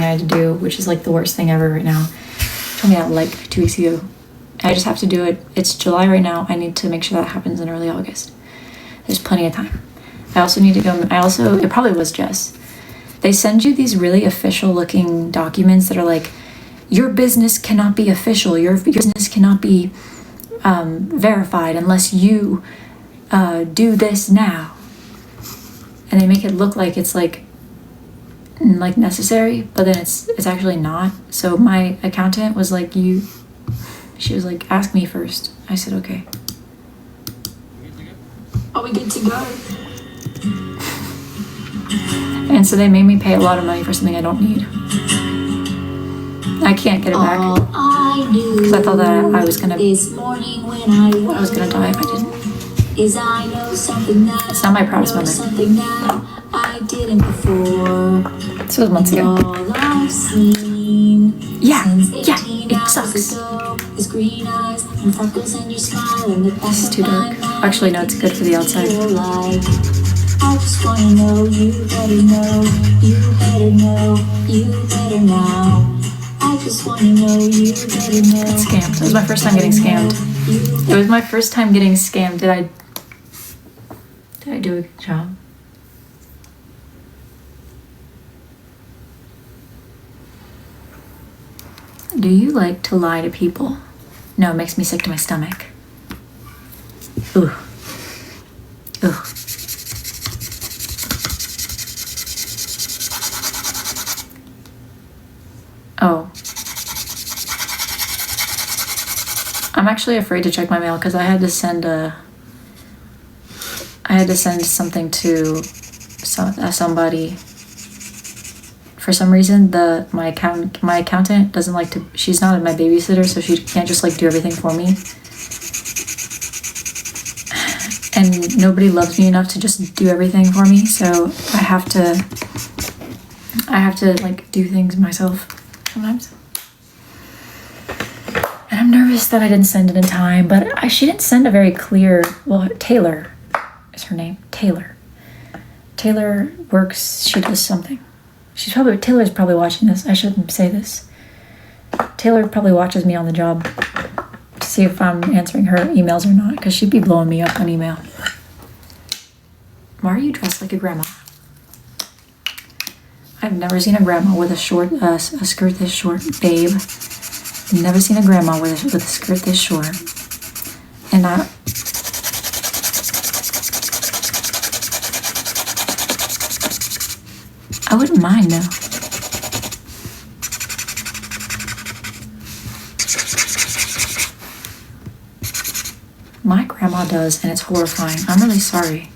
I had to do, which is like the worst thing ever right now. Told me that like 2 weeks ago. I just have to do it. It's July right now. I need to make sure that happens in early August. There's plenty of time. I also need to go, it probably was Jess. They send you these really official looking documents that are like, your business cannot be official. Your business cannot be verified unless you do this now. And they make it look like it's like necessary, but then it's actually not. So my accountant was like, she was like, ask me first. I said, okay. Are we good to go? And so they made me pay a lot of money for something I don't need. I can't get it back. Because I thought that I was gonna die if I didn't. It's not my proudest moment. This was months ago. Yeah, it sucks. This is too dark. Actually, no, it's good for the outside. I just wanna know, you better know, you better know, you better now. I just wanna know, you better know. Got scammed. It was my first time getting scammed. It was my first time getting scammed. Did I do a good job? Do you like to lie to people? No, it makes me sick to my stomach. Ugh. Ugh. Oh. I'm actually afraid to check my mail because I had to send something to somebody. For some reason, my accountant doesn't like to. She's not my babysitter, so she can't just like do everything for me. And nobody loves me enough to just do everything for me, so I have to like do things myself sometimes. And I'm nervous that I didn't send it in time, but she didn't send a very clear. Well, Taylor is her name. Taylor works. She does something. Taylor's probably watching this. I shouldn't say this. Taylor probably watches me on the job to see if I'm answering her emails or not, because she'd be blowing me up on email. Why are you dressed like a grandma? I've never seen a grandma with a skirt this short, babe. Never seen a grandma with a skirt this short. And I wouldn't mind, though. My grandma does, and it's horrifying. I'm really sorry.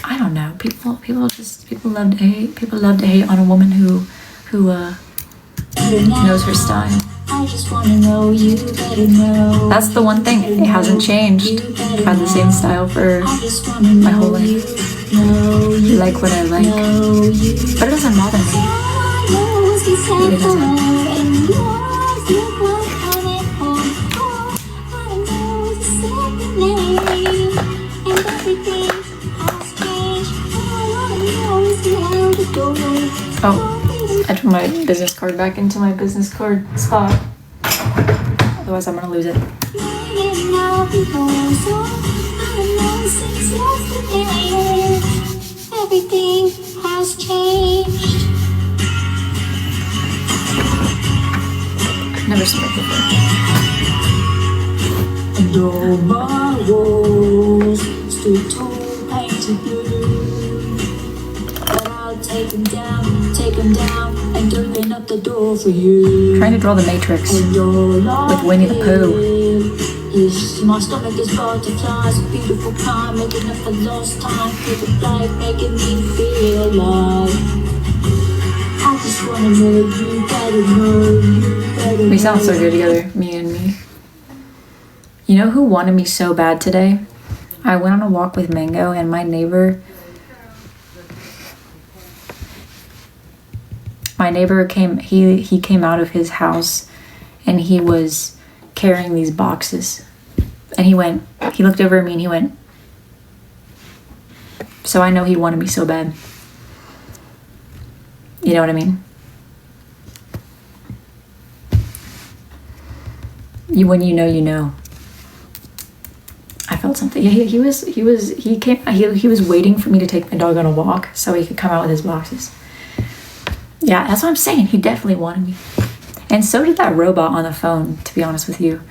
I don't know. People love to hate. People love to hate on a woman who knows her style. I just wanna know, you better know. That's the one thing. It hasn't changed. I've had the same style for my whole life. You like what I like, but it doesn't bother me. It doesn't. Oh, I put my business card back into my business card spot. Otherwise, I'm gonna lose it. Everything has changed. I've never smoked before. And all my walls stood tall, painted blue. But I'll take them down, and open up the door for you. Trying to draw the Matrix with Winnie the Pooh. My stomach is butterflies, a beautiful crime, making up for lost time, people life, making me feel alive. I just wanna know, you better know, you better know. We sound so good together, me and me. You know who wanted me so bad today? I went on a walk with Mango, and my neighbor came, he came out of his house, and he was carrying these boxes, and he looked over at me and he went, so I know he wanted me so bad. You know what I mean? When you know, you know. I felt something. Yeah, he was waiting for me to take my dog on a walk so he could come out with his boxes. Yeah, that's what I'm saying. He definitely wanted me. And so did that robot on the phone, to be honest with you.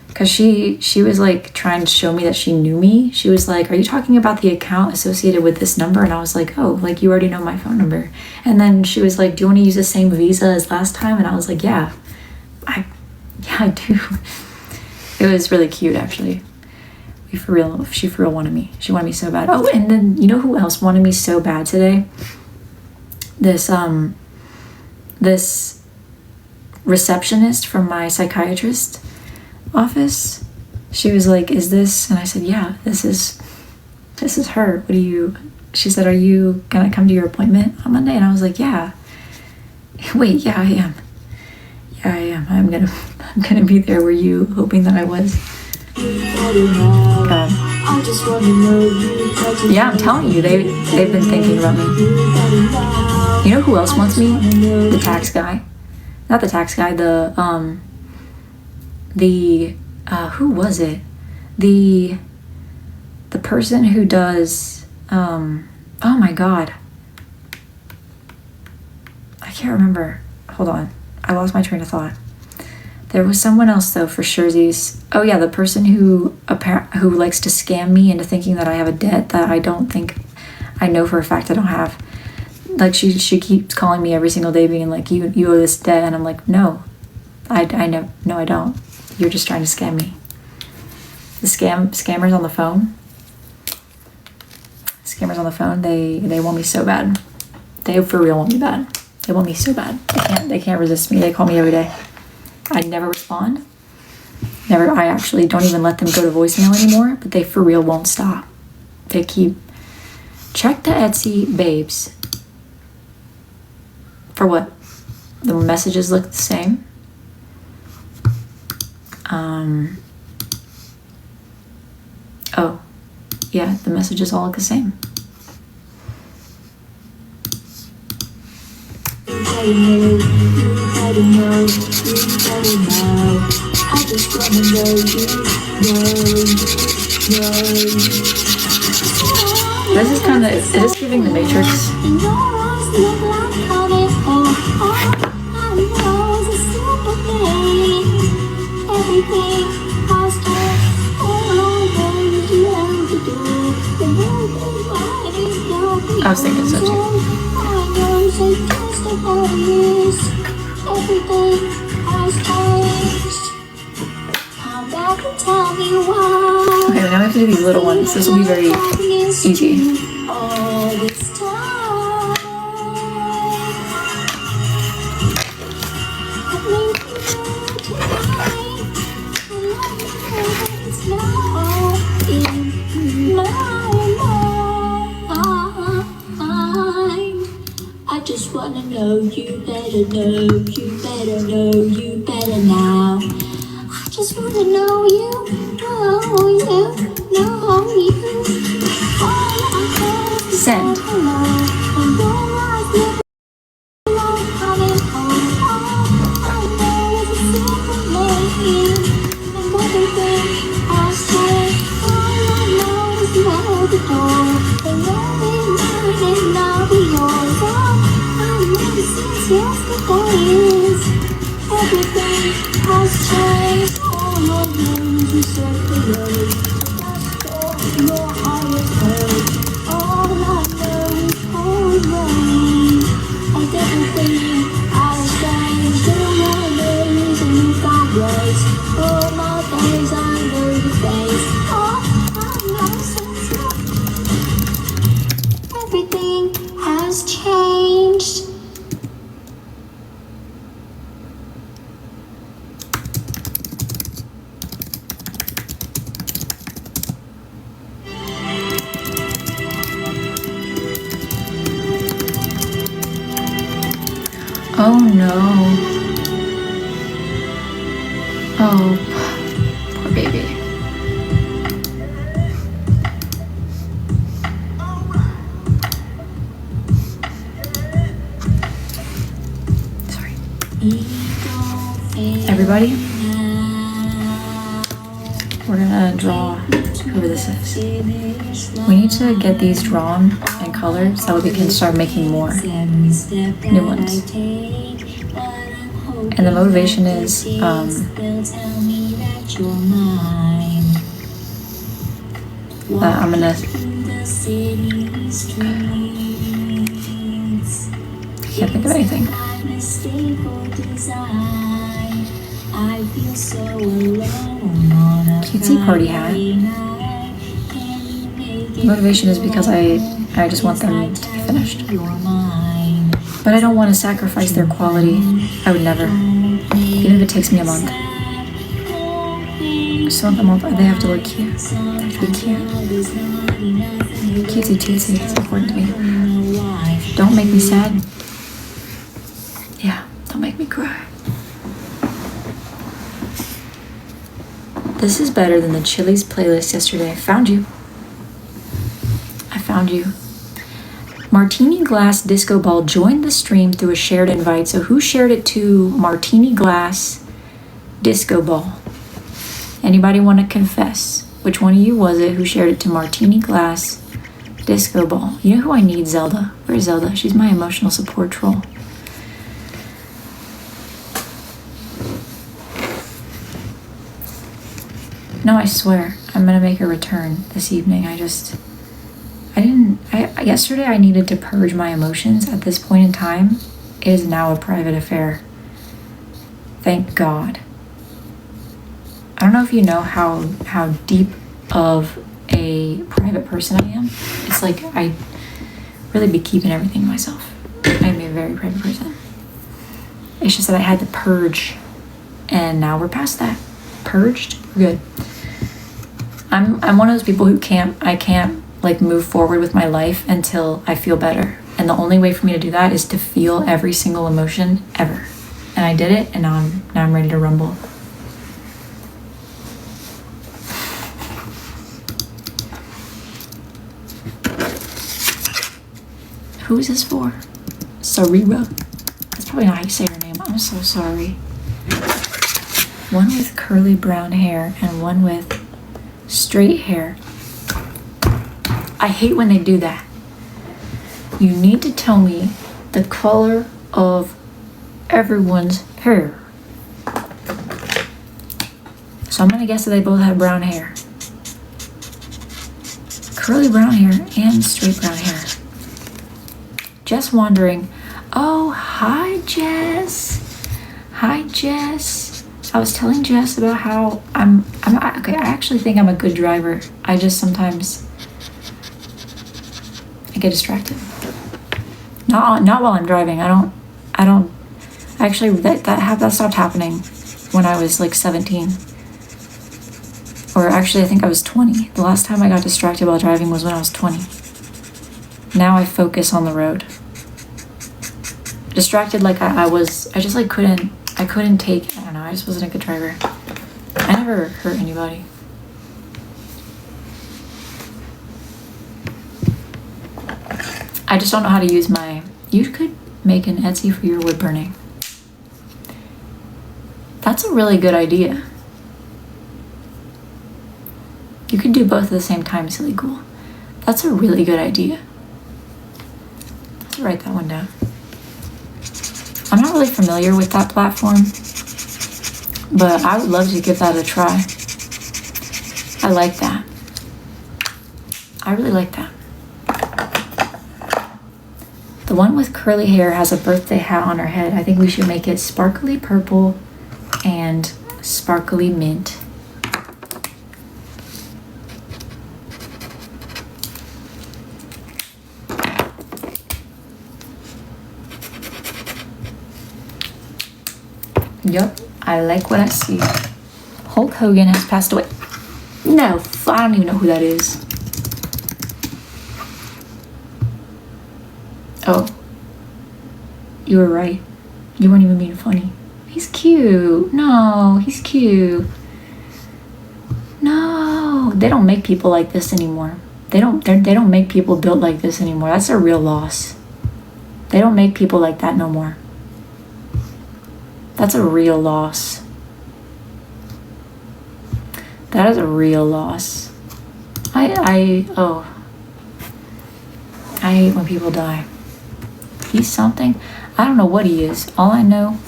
Because she was like trying to show me that she knew me. She was like, are you talking about the account associated with this number? And I was like, oh, like you already know my phone number. And then she was like, do you want to use the same Visa as last time? And I was like, yeah, I do. It was really cute, actually. She for real wanted me. She wanted me so bad. Oh, and then you know who else wanted me so bad today? This receptionist from my psychiatrist office. She was like, is this? And I said, yeah, this is her. She said, are you gonna come to your appointment on Monday? And I was like, yeah. Wait, yeah, I am. Yeah, I am. I'm gonna be there. Were you hoping that I was? God. Yeah, I'm telling you, they've been thinking about me. You know who else wants me? The tax guy. Not the tax guy, who was it? The person who does, oh my God. I can't remember. Hold on. I lost my train of thought. There was someone else though for surezies. Oh yeah, the person who likes to scam me into thinking that I have a debt that I don't think, I know for a fact I don't have. Like she keeps calling me every single day being like, you owe this debt, and I'm like, no, I know, no I don't. You're just trying to scam me. The scammers on the phone. Scammers on the phone, they want me so bad. They for real want me bad. They want me so bad. They can't resist me. They call me every day. I never respond. I actually don't even let them go to voicemail anymore, but they for real won't stop. They keep, check the Etsy babes. For what? The messages look the same. Oh, yeah, the messages all look the same. This is kind of, it is giving the Matrix. I was thinking so too. Okay, now we have to do these little ones. This will be very easy. I just wanna know you better know, you better know, you better now. I just wanna know you, know you, know you. Send. Everything has changed. All of them to separate. Your highest hurt. All I know is cold rain. And everything has changed. All my days and you found ways. All my days I know your face. All I know since everything has changed. Oh no. Oh, poor baby. Everybody, we're gonna draw whoever this is. We need to get these drawn and colored so we can start making more new ones. And the motivation is I'm gonna can't think of anything. Cutesy party hat. Motivation is because I just want them to be finished. But I don't want to sacrifice their quality. I would never. Even if it takes me a month. I just want them all, they have to look cute. They have to be cute. Cutesy teensy is important to me. Don't make me sad. Yeah, don't make me cry. This is better than the Chili's playlist yesterday. I found you. I found you. Martini Glass Disco Ball joined the stream through a shared invite. So who shared it to Martini Glass Disco Ball? Anybody want to confess? Which one of you was it who shared it to Martini Glass Disco Ball? You know who I need? Zelda. Where's Zelda? She's my emotional support troll. No, I swear, I'm gonna make a return this evening. Yesterday I needed to purge my emotions. At this point in time, it is now a private affair. Thank God. I don't know if you know how deep of a private person I am. It's like I really be keeping everything to myself. I am a very private person. It's just that I had to purge, and now we're past that. Purged, we're good. I'm one of those people who I can't like move forward with my life until I feel better. And the only way for me to do that is to feel every single emotion ever. And I did it, and now I'm ready to rumble. Who is this for? Sarira. That's probably not how you say her name. I'm so sorry. One with curly brown hair and one with straight hair. I hate when they do that. You need to tell me the color of everyone's hair. So I'm gonna guess that they both have brown hair. Curly brown hair and straight brown hair. Jess wandering. Oh, hi Jess. Hi Jess. I was telling Jess about how okay, I actually think I'm a good driver. I just sometimes I get distracted. Not while I'm driving. I don't actually that stopped happening when I was like 17. Or actually I think I was 20. The last time I got distracted while driving was when I was 20. Now I focus on the road. Distracted like I just like couldn't take, I don't know, I just wasn't a good driver. I never hurt anybody. I just don't know how to use you could make an Etsy for your wood burning. That's a really good idea. You could do both at the same time, silly ghoul. That's a really good idea. Let's write that one down. I'm not really familiar with that platform, but I would love to give that a try. I like that. I really like that. The one with curly hair has a birthday hat on her head. I think we should make it sparkly purple and sparkly mint. Yup, I like what I see. Hulk Hogan has passed away. No, I don't even know who that is. Oh, you were right. You weren't even being funny. He's cute. No, he's cute. No, they don't make people like this anymore. They don't make people built like this anymore. That's a real loss. They don't make people like that no more. That's a real loss. That is a real loss. I hate when people die. He's something. I don't know what he is. All I know,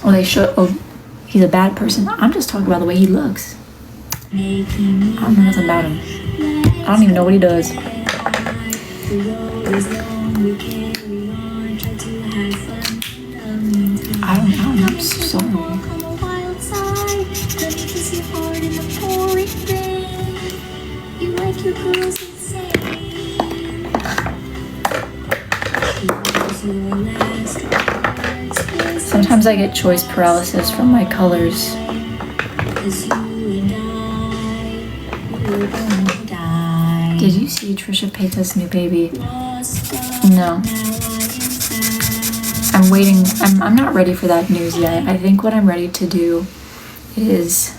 he's a bad person. I'm just talking about the way he looks. I don't know nothing about him. I don't even know what he does. I don't know. I'm so sorry. Sometimes I get choice paralysis from my colors. Did you see Trisha Paytas' new baby? No. I'm waiting. I'm not ready for that news yet. I think what I'm ready to do is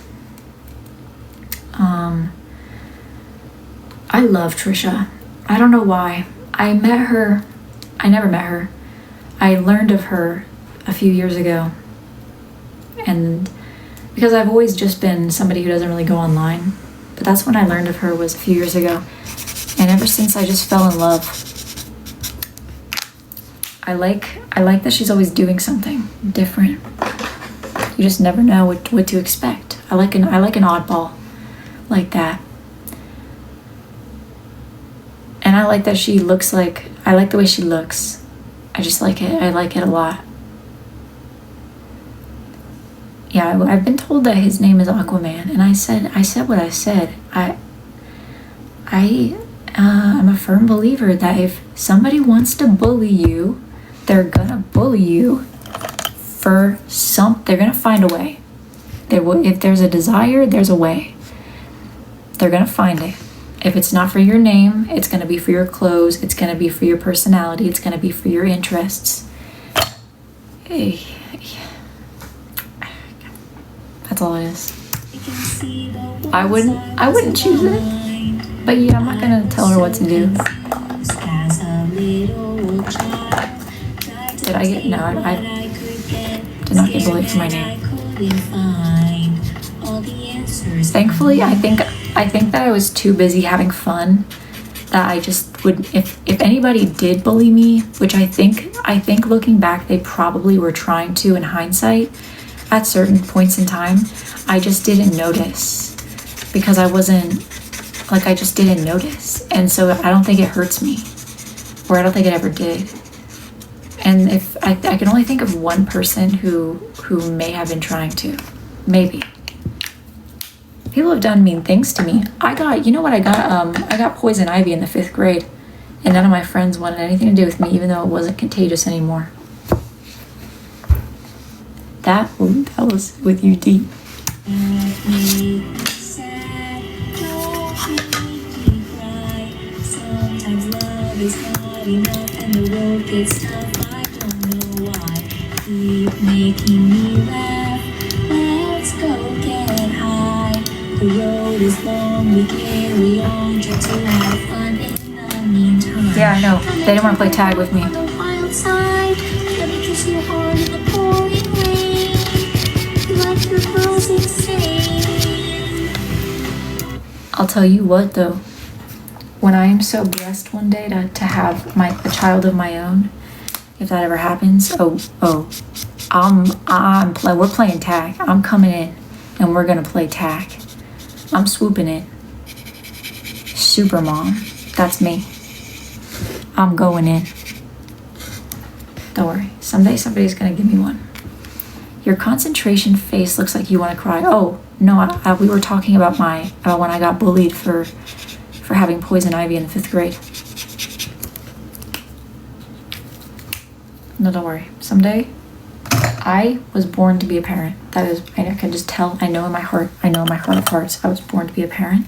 I love Trisha. I don't know why. I never met her. I learned of her a few years ago. And because I've always just been somebody who doesn't really go online. But that's when I learned of her, was a few years ago. And ever since, I just fell in love. I like that she's always doing something different. You just never know what to expect. I like an oddball like that. And I like that I like the way she looks. I just like it. I like it a lot. Yeah, I've been told that his name is Aquaman, and I said what I said. I'm a firm believer that if somebody wants to bully you, they're gonna bully you for they're gonna find a way. If there's a desire, there's a way. They're gonna find it. If it's not for your name, it's gonna be for your clothes, it's gonna be for your personality, it's gonna be for your interests. That's all it is. I wouldn't choose it. But yeah, I'm not gonna tell her what to do. Did I get, no, I did not get bullied for my name. Thankfully, I think that I was too busy having fun that I just would, if anybody did bully me, which I think looking back, they probably were trying to in hindsight at certain points in time. I just didn't notice because I just didn't notice. And so I don't think it hurts me, or I don't think it ever did. And if I can only think of one person who may have been trying to, maybe. People have done mean things to me. I got poison ivy in the 5th grade, and none of my friends wanted anything to do with me, even though it wasn't contagious anymore. That was with you deep. Sometimes love is not enough and the road gets tough. I don't know why. Keep making me laugh. Let's go get high. The road is long, we carry on. Try to have fun in the meantime. Yeah, I know. They didn't want to play tag with me. On the wild side, let me kiss your heart in the pouring rain. Like your girl's insane. I'll tell you what though. When I am so blessed one day to have a child of my own, if that ever happens, we're playing tag. I'm coming in and we're gonna play tag. I'm swooping in. Super mom, that's me. I'm going in. Don't worry, someday somebody's gonna give me one. Your concentration face looks like you want to cry. Oh no, we were talking about when I got bullied for having poison ivy in the 5th grade. No, don't worry. Someday, I was born to be a parent. That is, I can just tell. I know in my heart of hearts, I was born to be a parent.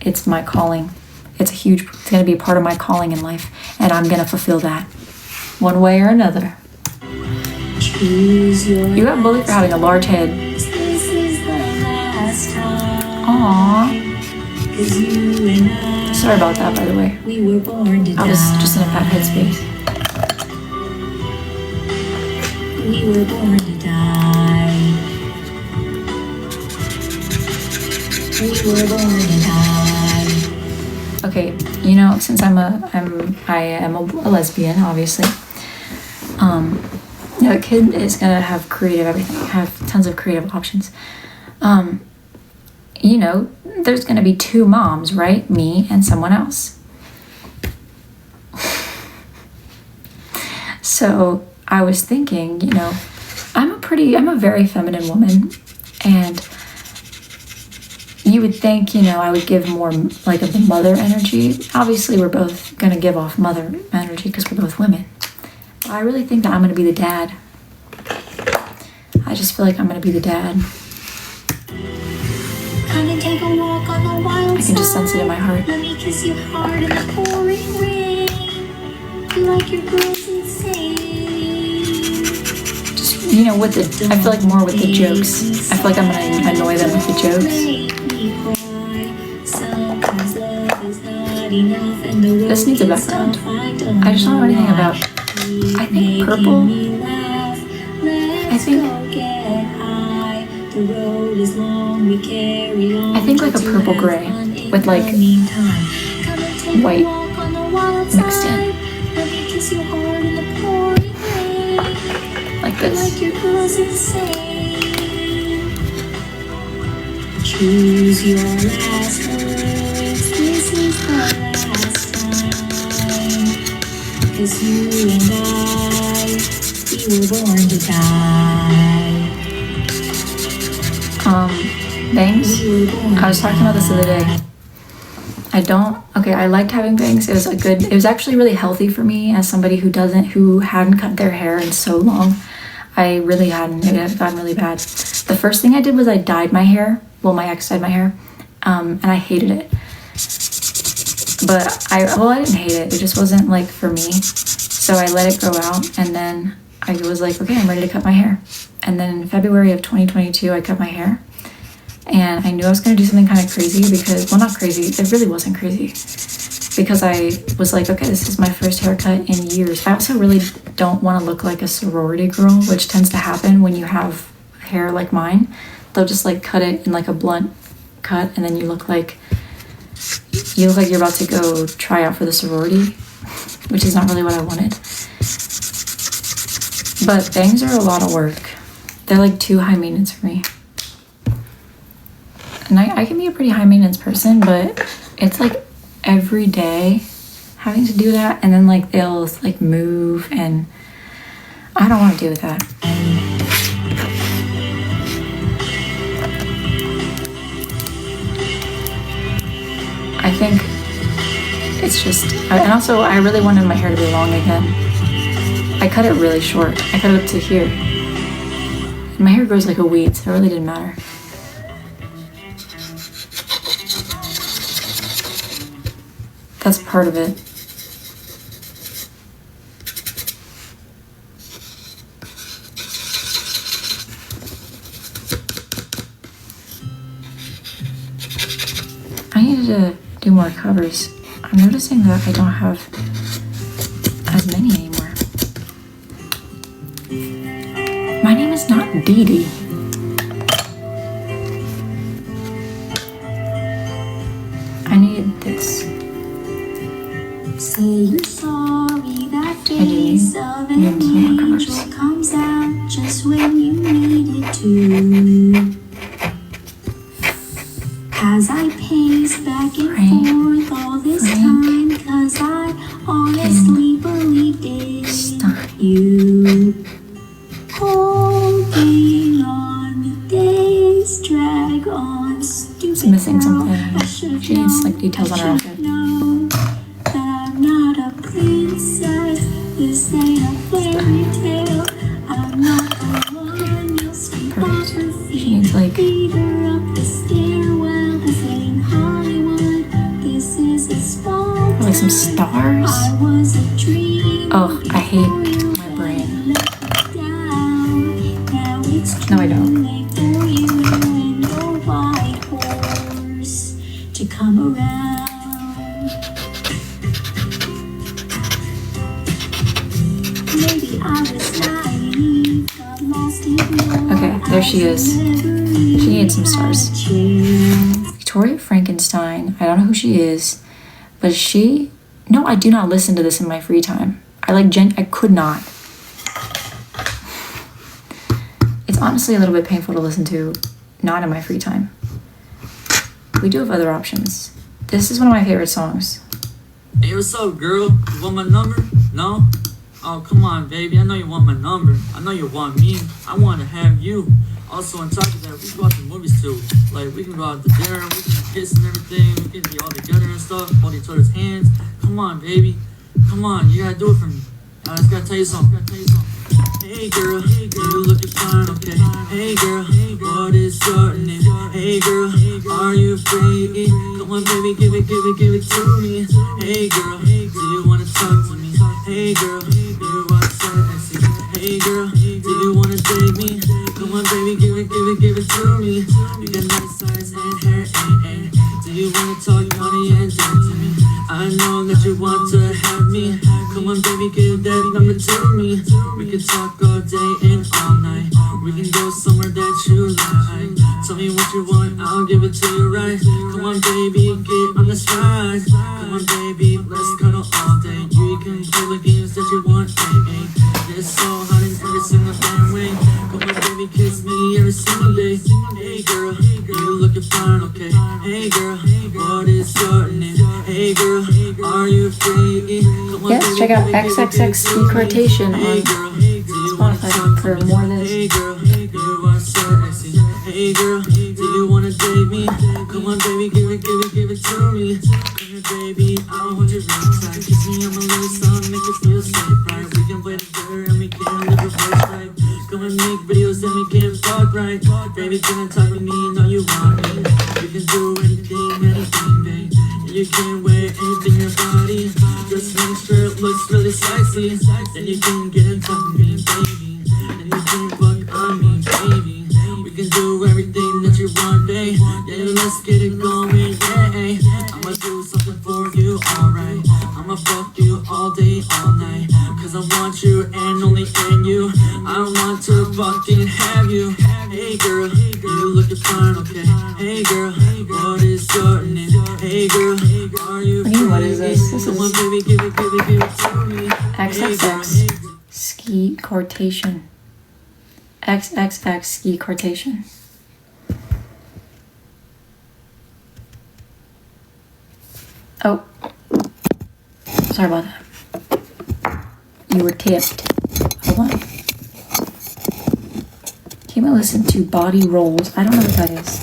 It's my calling. It's gonna be a part of my calling in life, and I'm gonna fulfill that, one way or another. You got bullied for having a large head. Aww. Sorry about that, by the way. I was just in a bad headspace. We were born to die. okay, you know, since I am a lesbian, obviously. You know, a kid is gonna have creative everything, have tons of creative options. You know, there's gonna be two moms, right? Me and someone else. So I was thinking, you know, I'm a very feminine woman, and you would think, you know, I would give more like of the mother energy. Obviously, we're both gonna give off mother energy because we're both women. But I really think that I'm gonna be the dad. I just feel like I'm gonna be the dad. Come and take a walk on the wild I can just sense it in my heart. Let me kiss you hard in the pouring rain. You like your girls insane. Just, you know, with the, I feel like more with the jokes. I feel like I'm gonna annoy them with the jokes. This needs a background. I just don't know anything about, I think purple. I think like a purple gray with like white mixed in. Like this. Choose your last words. This is the last time. 'Cause you and we were born to die. Bangs. I was talking about this the other day. I liked having bangs. It was actually really healthy for me as somebody who hadn't cut their hair in so long. I really hadn't. It had gotten really bad. The first thing I did was I dyed my hair. Well, my ex dyed my hair. And I hated it. But I didn't hate it. It just wasn't like for me. So I let it grow out, and then I was like, okay, I'm ready to cut my hair. And then in February of 2022, I cut my hair. And I knew I was going to do something kind of crazy because, well, not crazy, it really wasn't crazy. Because I was like, okay, this is my first haircut in years. I also really don't want to look like a sorority girl, which tends to happen when you have hair like mine. They'll just like cut it in like a blunt cut, and then you look like you're about to go try out for the sorority, which is not really what I wanted. But bangs are a lot of work. They're like too high maintenance for me. And I can be a pretty high maintenance person, but it's like every day having to do that, and then like they'll like move, and I don't want to deal with that. I think it's just, and also I really wanted my hair to be long again. I cut it really short. I cut it up to here. And my hair grows like a weed, so it really didn't matter. That's part of it. I needed to do more covers. I'm noticing that I don't have as many anymore. My name is not Dee Dee. I need this. Say you're sorry, that face of an angel comes out just when you need it to. As I pace back and forth all this time, 'cause I honestly believed in you. Holding on, the days drag on. She's missing something. She needs like details on her outfit. This ain't a fairy tale. I'm not the one you'll sleep on her feet. She needs like Leader up the stairwell. This ain't Hollywood. This is a small like some stars. I was a dream. Oh, I hate my brain. Now it's No, I don't. too late for you and your white horse to come around. Okay, there she is. She needs some stars. Victoria Frankenstein. I don't know who she is, But no, I do not listen to this in my free time. I could not. It's honestly a little bit painful to listen to, not in my free time. We do have other options. This is one of my favorite songs. Hey, what's up, girl? You want my number? No? Oh, come on, baby. I know you want my number. I know you want me. I want to have you. Also, on top of that, we can go out to movies too. Like, we can go out to dinner, we can kiss and everything. We can be all together and stuff, hold each other's hands. Come on, baby. Come on, you gotta do it for me. I just gotta tell you something. Hey girl, you looking fine, okay? Hey girl, what is your name? Hey girl, are you free? Come on, baby, give it to me. Hey girl, do you wanna talk to me? Hey girl, you are sexy. Hey girl, do you wanna date me? Come on, baby, give it to me. You got nice eyes and hair, Do you wanna talk money and talk to me? I know that you want to have me. Come on, baby, give that number to me. We can talk all day and all night. We can go somewhere that you like. Tell me what you want, I'll give it to you right. Come on, baby, get on this ride. Come on, baby, let's cuddle all day. You can play the games that you want, It's so hot in every single damn way. Come on, baby, kiss me every single day. Hey girl, you looking fine, okay? Hey girl, what is your name? Hey girl, are you free? Yes, check out XXX Quotation on Spotify for more of this. Hey girl, you are sexy. Hey girl, do you wanna date me? Come on, baby, give it to me. Come here, baby, I'll hold you real tight. Kiss me on my lips, I'll make it feel safe, right? We can play together and we can live a first right. Come and make videos and we can fuck right. Baby, can I talk with me? Know you want me. You can do anything, babe. You can wear anything in your body. Just make sure it looks really sexy. Then you can get in front of me, baby. Then you can fuck on me, baby. We can do everything that you want, babe. Yeah, let's get it going, yeah. I'ma do something for you, alright. I'ma fuck you all day, all night. Cause I want you and only in you. I don't want to fucking have you. Hey girl, you looking fine, okay? Hey girl, what is your name? Hey girl, are you free? What is this? This is Come on, baby, give it to me. XXX Ski Quotation. XXX Ski Quotation. Oh, sorry about that. You were tipped. Hold on. Came and listen to Body Rolls. I don't know what that is.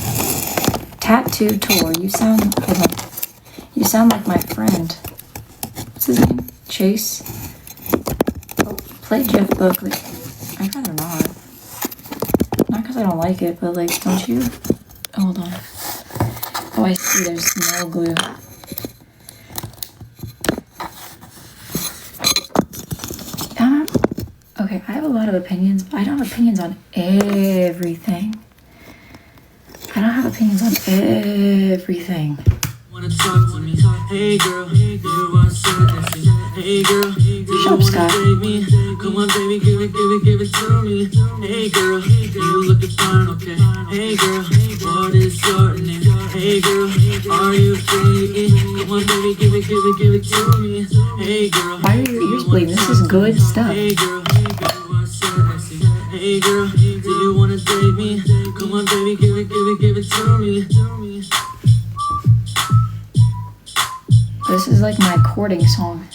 Tattoo Tour. Hold on. You sound like my friend. What's his name? Chase? Oh, play Jeff Buckley. I'd rather not. Not because I don't like it, but like, don't you? Oh, hold on. Oh, I see. There's nail glue. Okay, I have a lot of opinions, but I don't have opinions on everything. I don't have opinions on everything. Wanna talk to me? Hey girl, you are sexy. Hey girl, do you wanna date me? Come on, baby, give it to me. Hey girl, you looking fine, okay? Hey girl, what is your name? Hey girl, are you free? Come on, baby, give it to me. Hey girl, why are your ears bleeding? This is good stuff. Hey girl, you are sexy. Hey girl, do you wanna date me? Come on, baby, give it to me. This is like my courting song.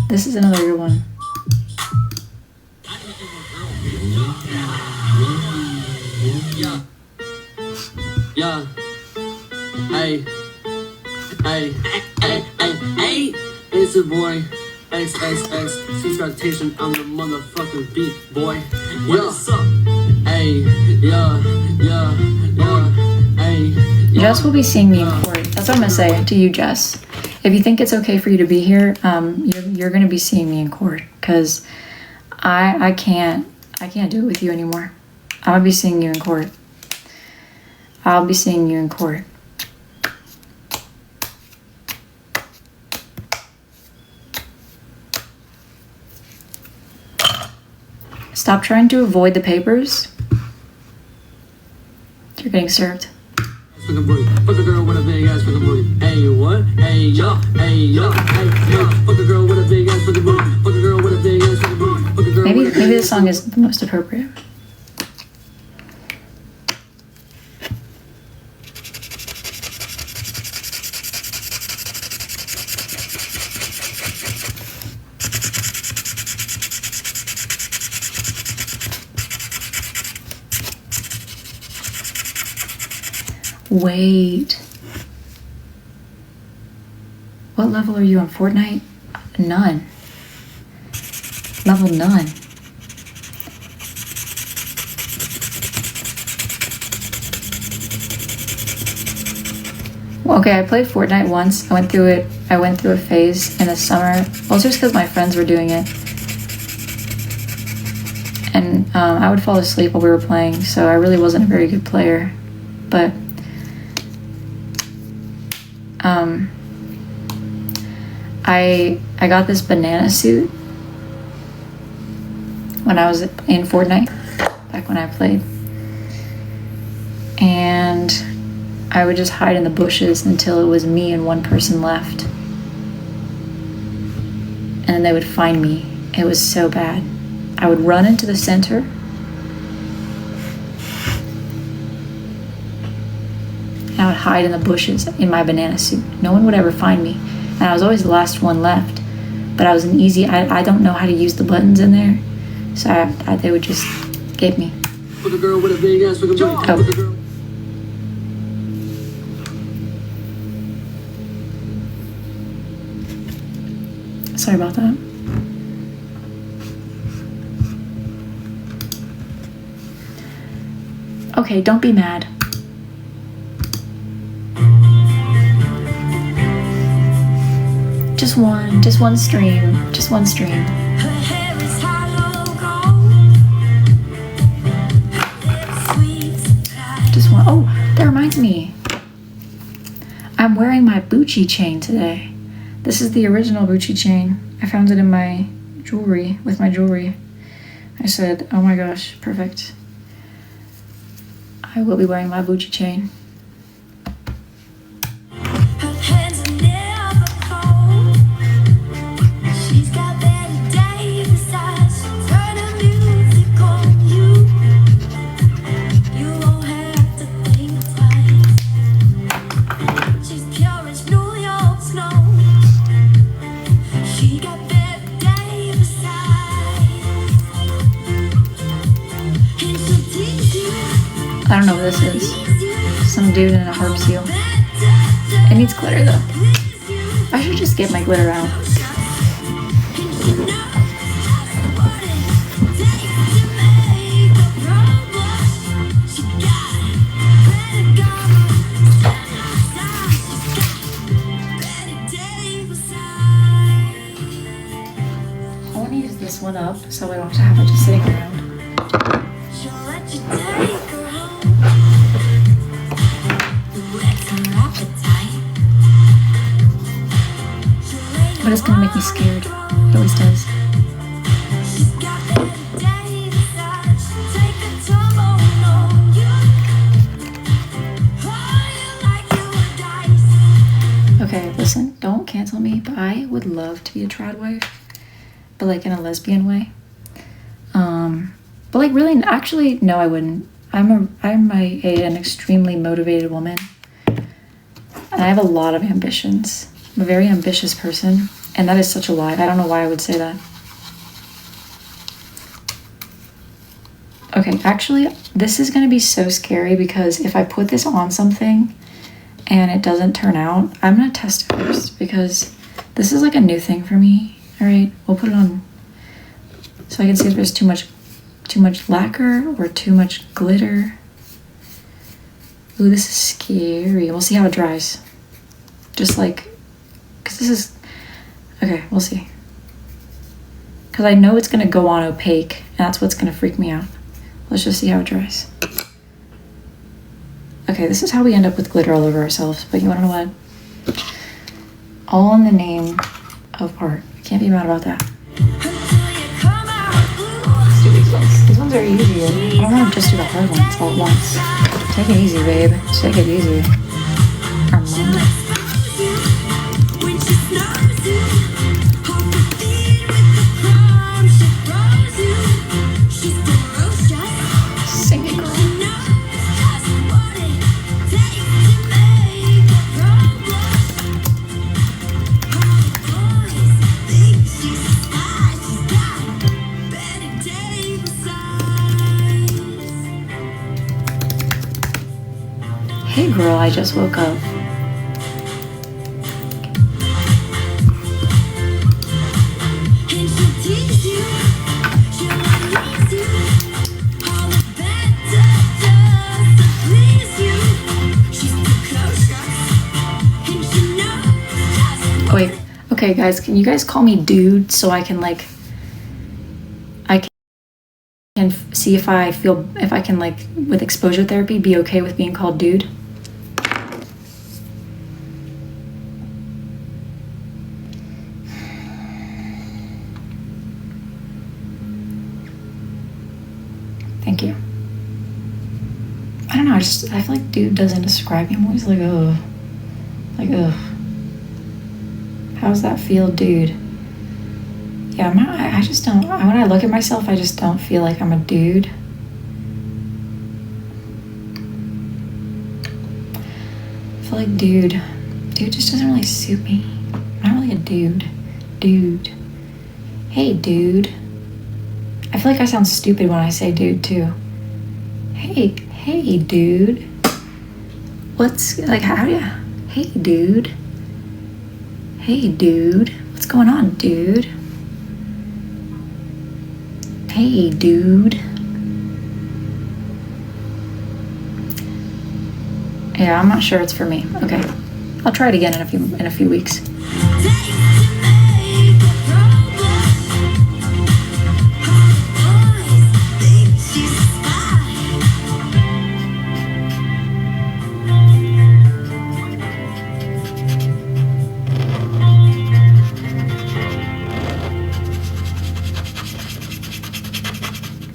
This is another good one. Yeah. Hey. It's your boy. XXX Subscription on the motherfucking beat, boy. What's up? Hey, hey. Jess will be seeing me in court. That's what I'm gonna say to you, Jess. If you think it's okay for you to be here, you're gonna be seeing me in court because I can't do it with you anymore. I'm gonna be seeing you in court. I'll be seeing you in court. Stop trying to avoid the papers. You're getting served. Fuck a booty. Fuck a girl with a big ass fucking booty. Hey, what? Hey, yo. Hey, yo. Hey, yo. Fuck a girl with a big ass fucking booty. Fuck a girl with a big ass fucking booty. Fuck a girl Maybe with a big this song is the most appropriate. Wait. What level are you on Fortnite? None. Level none. Well, okay, I played Fortnite once. I went through it. I went through a phase in the summer. Well, just because my friends were doing it. And I would fall asleep while we were playing, so I really wasn't a very good player. But I got this banana suit when I was in Fortnite, back when I played. And I would just hide in the bushes until it was me and one person left. And then they would find me. It was so bad. I would run into the center. And I would hide in the bushes in my banana suit. No one would ever find me. And I was always the last one left. But I was an easy, I don't know how to use the buttons in there. So they would just get me. Fuck a girl with a big ass fucking booty. Oh. Fuck a girl. Sorry about that. Okay, don't be mad. Just one stream. Just one stream. Her hair is hollow gold. Just one. Oh, that reminds me. I'm wearing my Bucci chain today. This is the original Bucci chain. I found it in my jewelry, with my jewelry. I said, oh my gosh, perfect. I will be wearing my Bucci chain. Her hands are never cold. She's got Betty Davis eyes. Turn the music on you. You won't have to think twice. She's pure as New York snow. She got Betty Davis eyes. And she'll tease you. I don't know what this is. Some dude in a harp seal. It needs glitter though. I should just get my glitter out. I want to use this one up so I don't have to have it just sitting around. But it's gonna make me scared. It always does. Okay, listen, don't cancel me, but I would love to be a trad wife, but like in a lesbian way. But like really, actually, no, I wouldn't. I'm an extremely motivated woman, and I have a lot of ambitions. I'm a very ambitious person, and that is such a lie. I don't know why I would say that. Okay, actually, this is gonna be so scary because if I put this on something and it doesn't turn out, I'm gonna test it first because this is like a new thing for me. All right, we'll put it on so I can see if there's too much lacquer or too much glitter. Ooh, this is scary. We'll see how it dries. Just like, because this is, okay, we'll see. Because I know it's gonna go on opaque, and that's what's gonna freak me out. Let's just see how it dries. Okay, this is how we end up with glitter all over ourselves, but you wanna know what? All in the name of art. Can't be mad about that. Let's do these ones. are easier. I don't want to just do the hard ones all at once. Take it easy, babe. Take it easy. Armand. Sing it, girl. Hey girl, I just woke up. Oh wait, okay guys, can you guys call me dude so I can like, and see if I can like with exposure therapy be okay with being called dude? Thank you. I don't know, I feel like dude doesn't describe me. I'm always like, ugh. Like, ugh. How does that feel, dude? Yeah, I just don't, when I look at myself, I just don't feel like I'm a dude. I feel like dude just doesn't really suit me. I'm not really a dude. Dude. Hey, dude. I feel like I sound stupid when I say dude, too. Hey, dude. What's, like, how do you, hey, dude. Hey, dude. What's going on, dude? Hey, dude. Yeah, I'm not sure it's for me. Okay, I'll try it again in a few weeks.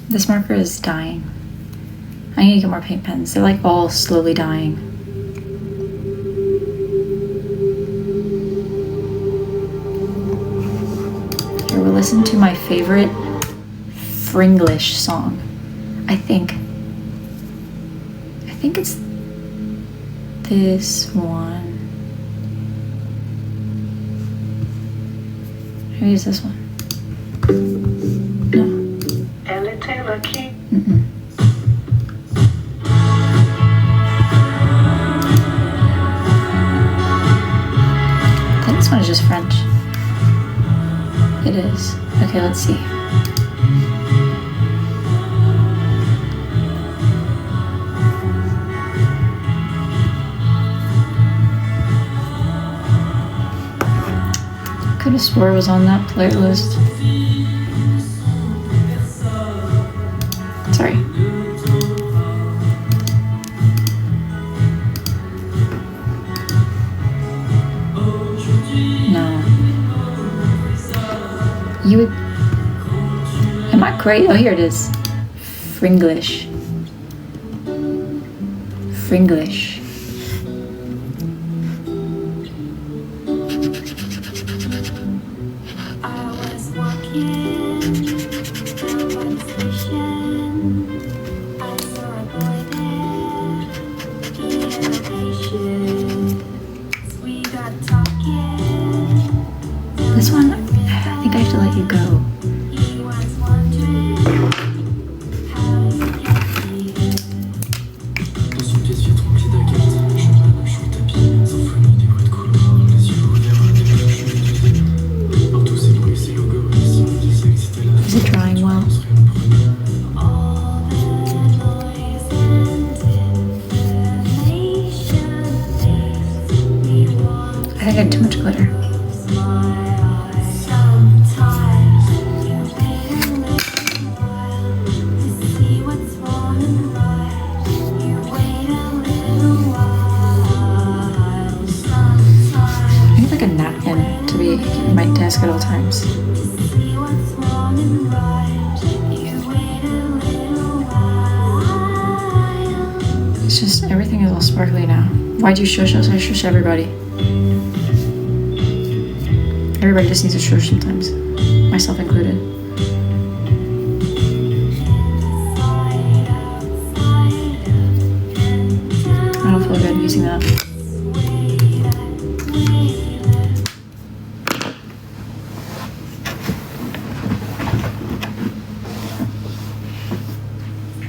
This marker is dying. I need to get more paint pens. They're like all slowly dying. Here, we'll listen to my favorite Fringlish song. I think it's this one. Maybe it's this one. No. Mm-mm. I think this one is just French. It is. Okay, let's see. Could have swore it was on that playlist. Sorry. No. You would... Am I crazy? Oh, here it is. Fringlish. Fringlish. This one, I think I have to let you go. Is it drying well? I think I had too much glitter. My desk at all times. just, everything is all sparkly now. Why'd you shush us? I shush everybody. Everybody just needs a shush sometimes, myself included. I don't feel good using that.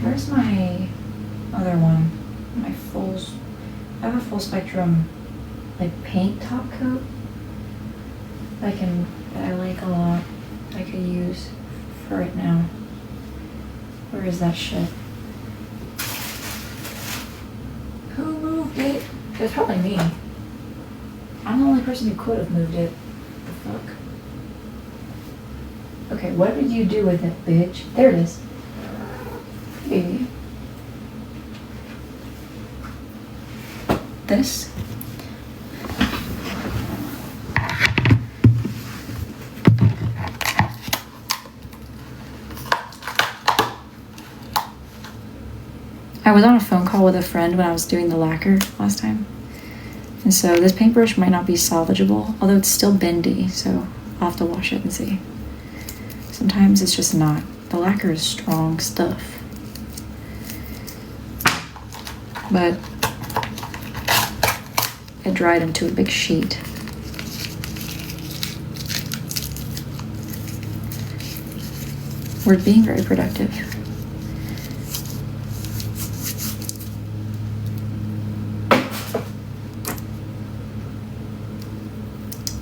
Where's my other one? I have a full spectrum like paint top coat that I like a lot. I could use for right now. Where is that shit? Who moved it? It was probably me. I'm the only person who could have moved it. The fuck? Okay, what did you do with it, bitch? There it is. Baby. This. I was on a phone call with a friend when I was doing the lacquer last time. And so this paintbrush might not be salvageable, although it's still bendy, so I'll have to wash it and see. Sometimes it's just not. The lacquer is strong stuff. But it dried into a big sheet. We're being very productive.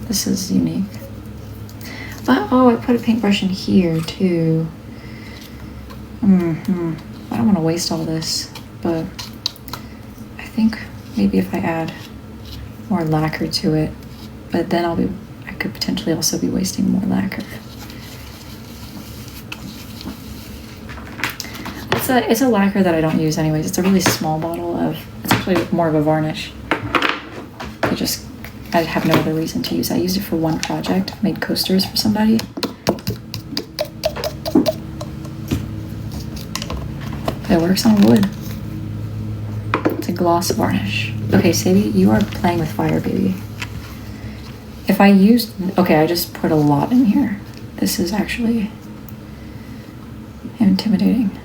This is unique. But, oh, I put a paintbrush in here too. I don't want to waste all this, but I think maybe if I add more lacquer to it, but then I could potentially also be wasting more lacquer. It's a lacquer that I don't use anyways. It's a really small bottle it's actually more of a varnish. I have no other reason to use it. I used it for one project. I made coasters for somebody. It works on wood. It's a gloss varnish. Okay, Sadie, you are playing with fire, baby. If I used... Okay, I just put a lot in here. This is actually intimidating.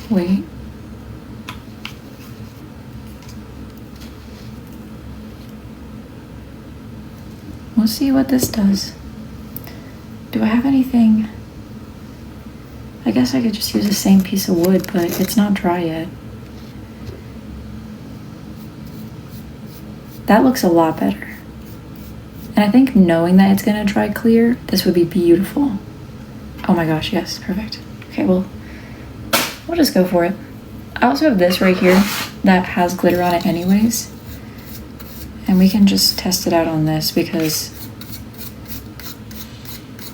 Wait. We'll see what this does. Do I have anything? I guess I could just use the same piece of wood, but it's not dry yet. That looks a lot better. And I think knowing that it's gonna dry clear, this would be beautiful. Oh my gosh, yes, perfect. Okay, well, we'll just go for it. I also have this right here that has glitter on it anyways. And we can just test it out on this because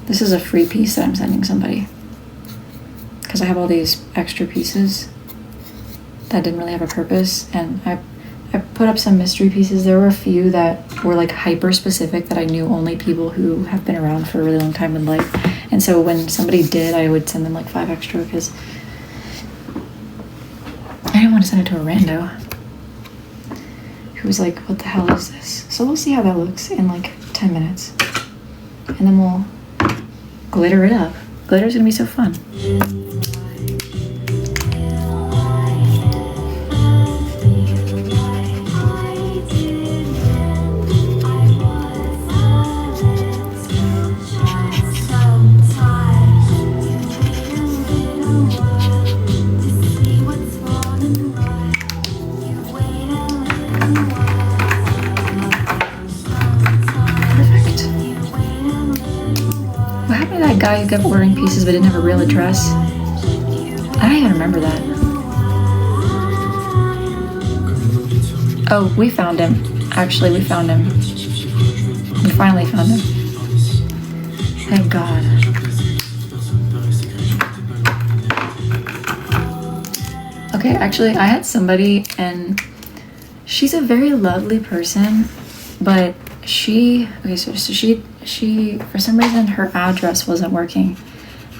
this is a free piece that I'm sending somebody. Because I have all these extra pieces that didn't really have a purpose. And I put up some mystery pieces. There were a few that were like hyper specific that I knew only people who have been around for a really long time would like. And so when somebody did, I would send them like 5 extra because I didn't want to send it to a rando who was like, what the hell is this? So we'll see how that looks in like 10 minutes. And then we'll glitter it up. Glitter's gonna be so fun. Guy who kept ordering pieces but didn't have a real address. I don't even remember that. Oh, we found him. Actually, we found him. We finally found him. Thank God. Okay, actually, I had somebody and she's a very lovely person, but she for some reason her address wasn't working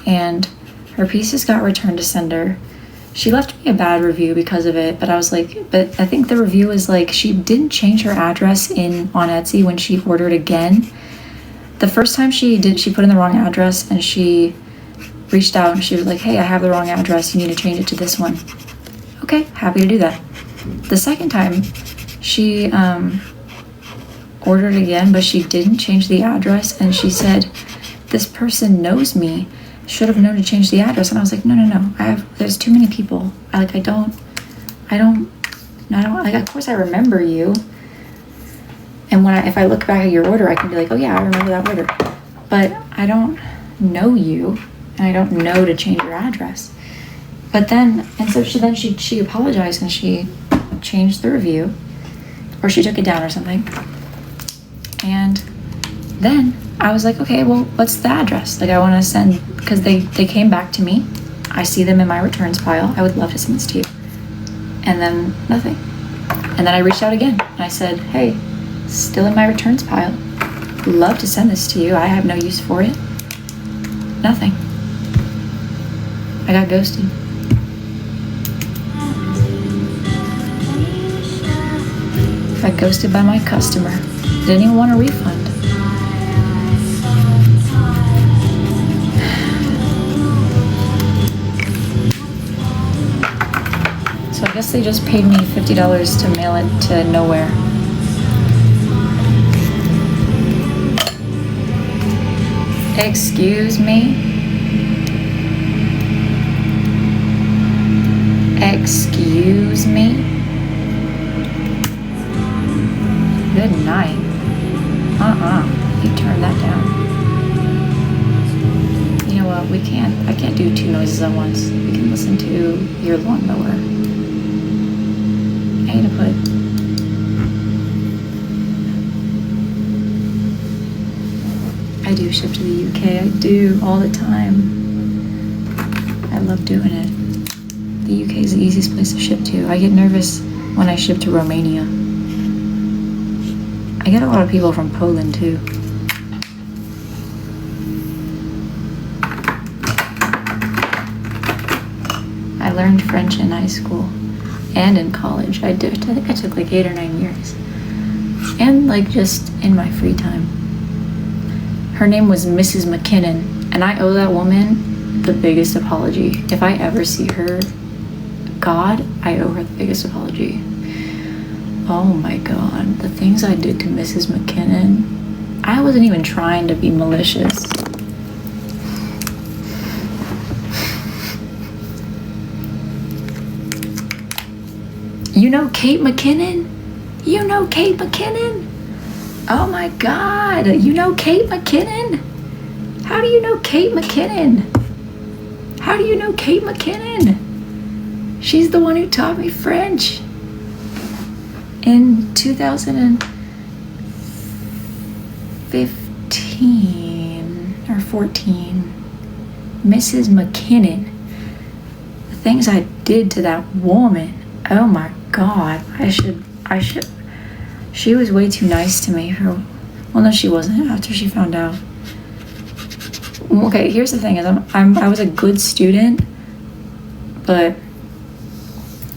and her pieces got returned to sender, She left me a bad review because of it, but I was like, but I think the review was like, she didn't change her address on Etsy when she ordered again. The first time she put in the wrong address, and she reached out and she was like, hey, I have the wrong address, you need to change it to this one. Okay, happy to do that. The second time she ordered again, but she didn't change the address, and she said, this person knows me, should have known to change the address. And I was like, no, there's too many people. I don't, like, of course I remember you. And if I look back at your order, I can be like, oh yeah, I remember that order. But I don't know you, and I don't know to change your address. But then, and so she apologized, and she changed the review, or she took it down or something. And then I was like, okay, well, what's the address? Like, I want to send, because they came back to me. I see them in my returns pile. I would love to send this to you. And then nothing. And then I reached out again, and I said, hey, still in my returns pile. Love to send this to you. I have no use for it. Nothing. I got ghosted. I got ghosted by my customer. Didn't even want a refund. So I guess they just paid me $50 to mail it to nowhere. Excuse me? Excuse me? Good night. You turn that down. You know what? I can't do two noises at once. We can listen to your lawnmower. I need to put... I do ship to the UK. I do all the time. I love doing it. The UK is the easiest place to ship to. I get nervous when I ship to Romania. I get a lot of people from Poland too. I learned French in high school and in college. I think I took like 8 or 9 years. And like just in my free time. Her name was Mrs. McKinnon, and I owe that woman the biggest apology. If I ever see her, God, I owe her the biggest apology. Oh my God, the things I did to Mrs. McKinnon. I wasn't even trying to be malicious. You know Kate McKinnon? You know Kate McKinnon? Oh my God, you know Kate McKinnon? How do you know Kate McKinnon? How do you know Kate McKinnon? She's the one who taught me French in 2015 or 14. Mrs. McKinnon. The things I did to that woman. Oh my God, I should. She was way too nice to me. Well, no, she wasn't. After she found out. Okay, here's the thing: is I was a good student, but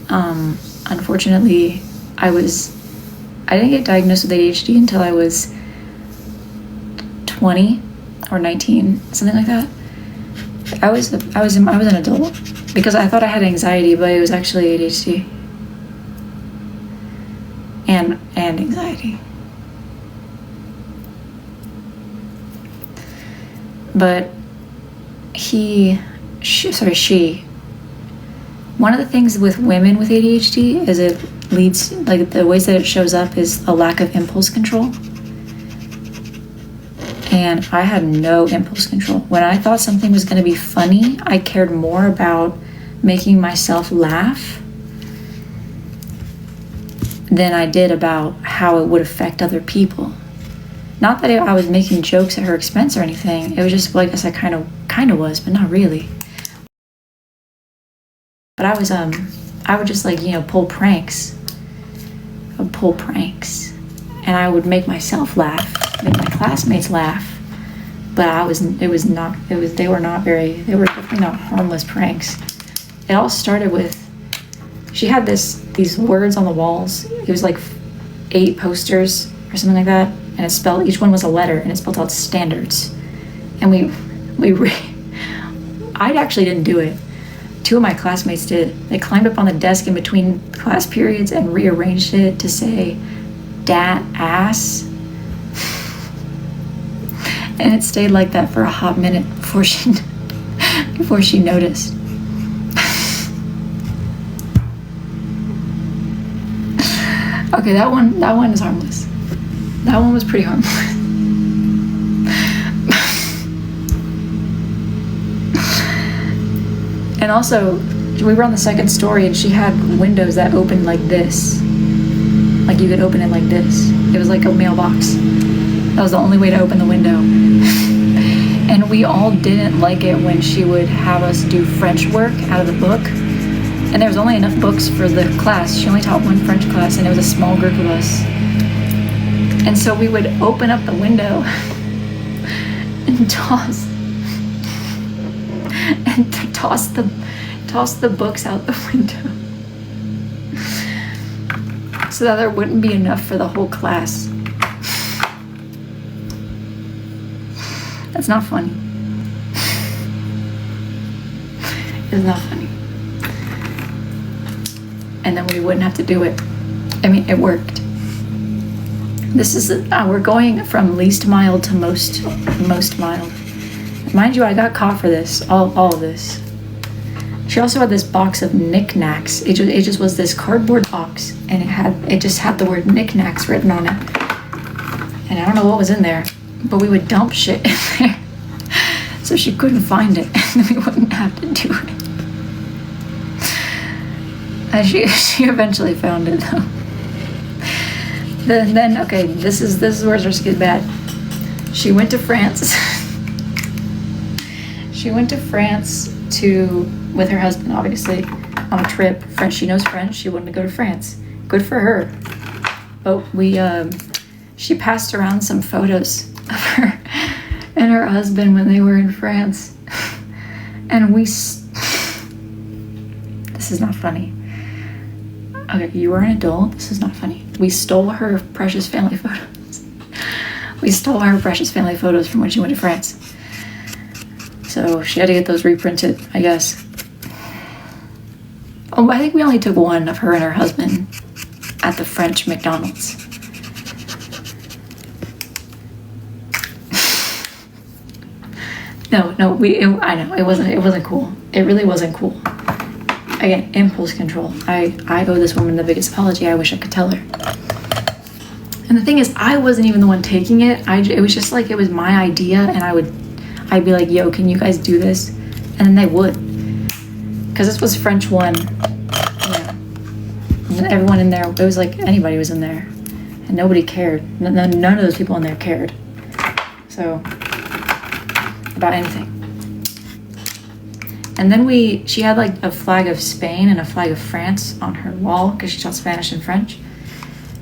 unfortunately, I didn't get diagnosed with ADHD until I was 20 or 19, something like that. I was an adult because I thought I had anxiety, but it was actually ADHD. And anxiety. But she, one of the things with women with ADHD is it leads, like the ways that it shows up is a lack of impulse control. And I had no impulse control. When I thought something was going to be funny, I cared more about making myself laugh than I did about how it would affect other people. Not that I was making jokes at her expense or anything. It was just, well, I guess I kind of was, but not really. But I would just like, pull pranks. I would pull pranks. And I would make myself laugh, make my classmates laugh. But they were definitely not harmless pranks. it all started with, she had these words on the walls. It was like 8 posters or something like that, and it spelled, each one was a letter, and it spelled out standards. And I actually didn't do it. 2 of my classmates did. They climbed up on the desk in between class periods and rearranged it to say dat ass. And it stayed like that for a hot minute before she noticed. Okay, that one is harmless. That one was pretty harmless. And also, we were on the 2nd story and she had windows that opened like this. Like you could open it like this. It was like a mailbox. That was the only way to open the window. And we all didn't like it when she would have us do French work out of the book. And there was only enough books for the class. She only taught 1 French class and it was a small group of us. And so we would open up the window and toss the books out the window so that there wouldn't be enough for the whole class. That's not funny. It's not funny. And then we wouldn't have to do it. I mean, it worked. This is we're going from least mild to most mild. Mind you, I got caught for this, all of this. She also had this box of knickknacks. It just was this cardboard box, and it just had the word knickknacks written on it. And I don't know what was in there, but we would dump shit in there so she couldn't find it, and we wouldn't have to do it. And she eventually found it though. Then okay, this is where it starts to get bad. She went to France. She went to France with her husband, obviously, on a trip. French. She knows French. She wanted to go to France. Good for her. But she passed around some photos of her and her husband when they were in France. And this is not funny. Okay, you are an adult. This is not funny. We stole her precious family photos. We stole her precious family photos from when she went to France. So she had to get those reprinted, I guess. Oh, I think we only took 1 of her and her husband at the French McDonald's. No, I know, it wasn't cool. It really wasn't cool. Again, impulse control. I owe this woman the biggest apology. I wish I could tell her. And the thing is, I wasn't even the one taking it. It was just like, it was my idea, and I'd be like, yo, can you guys do this? And then they would. Because this was French 1. Yeah. And everyone in there, it was like anybody was in there. And nobody cared. None of those people in there cared. So, about anything. And then she had like a flag of Spain and a flag of France on her wall because she taught Spanish and French.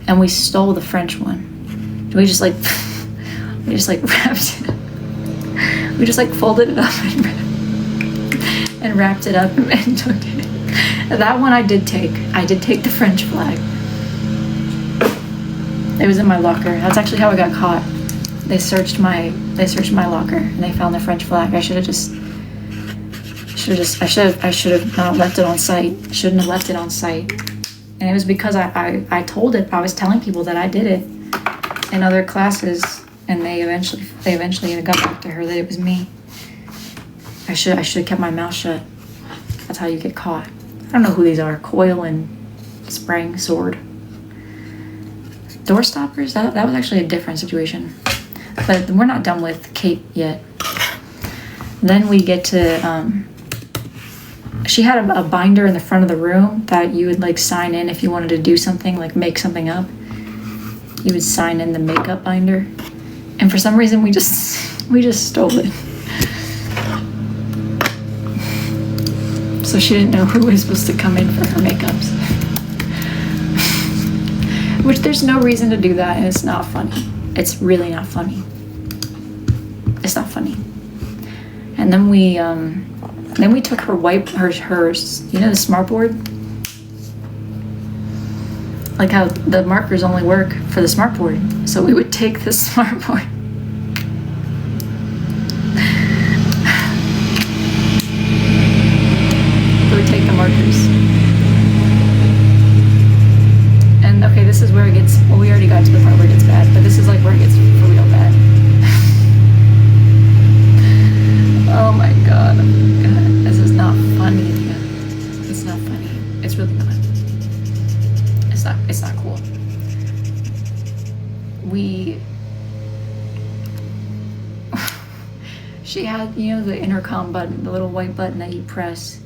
And we stole the French one. We just like wrapped it up. We just like folded it up and wrapped it up and took it. That one I did take. I did take the French flag. It was in my locker. That's actually how I got caught. They searched my locker and they found the French flag. I should have not left it on site. Shouldn't have left it on site. And it was because I told it. I was telling people that I did it in other classes. And they eventually got back to her that it was me. I should have kept my mouth shut. That's how you get caught. I don't know who these are. Coil and Spring Sword. Door stoppers? That was actually a different situation. But we're not done with Kate yet. Then we get to she had a binder in the front of the room that you would like sign in if you wanted to do something, like make something up. You would sign in the makeup binder. And for some reason, we just stole it. So she didn't know who was supposed to come in for her makeups. Which there's no reason to do that, and it's not funny. It's really not funny. It's not funny. And then we Then we took her you know, the smart board? Like how the markers only work for the smart board. So we would take the smart board. We would take the markers. And okay, this is where it gets, well, we already got to the part where it gets bad, but this is like where it gets for real bad. Oh my god. This is not funny. It's not funny. It's really not. It's not cool. She had, you know, the intercom button, the little white button that you press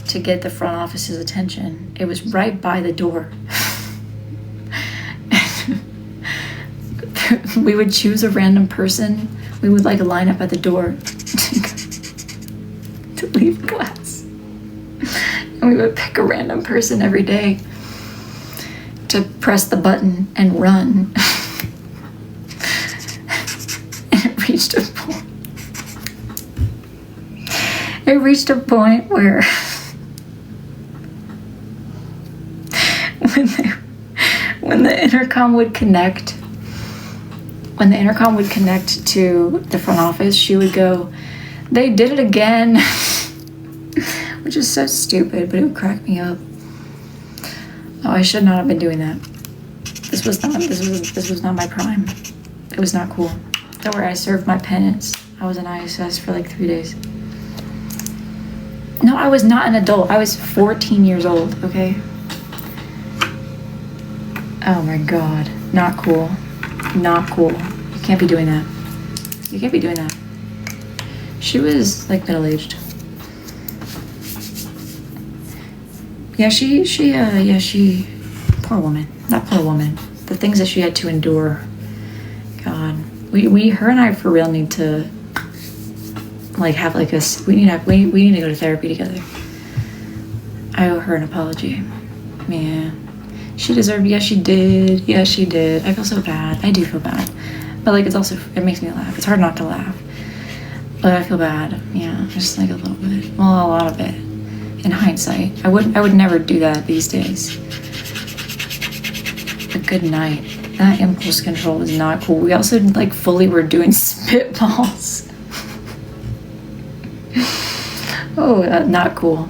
to get the front office's attention. It was right by the door. We would choose a random person. We would like line up at the door to leave class. And we would pick a random person every day to press the button and run. And it reached a point. It reached a point where when the intercom would connect to the front office, she would go, "They did it again." Which is so stupid, but it would crack me up. Oh, I should not have been doing that. This was not my prime. It was not cool. Don't worry, I served my penance. I was in ISS for like 3 days. No, I was not an adult. I was 14 years old, okay? Oh my god. Not cool. Not cool. You can't be doing that. You can't be doing that. She was like middle-aged. Yeah, she, poor woman. Not poor woman. The things that she had to endure. God. Her and I for real need to, like, have like a, we need to go to therapy together. I owe her an apology. Yeah. She deserved, yes she did. Yes she did. I feel so bad. I do feel bad. But like, it makes me laugh. It's hard not to laugh. But I feel bad. Yeah, just like a little bit. Well, a lot of it. In hindsight, I would never do that these days. But good night. That impulse control is not cool. We also like fully were doing spitballs. Oh, not cool.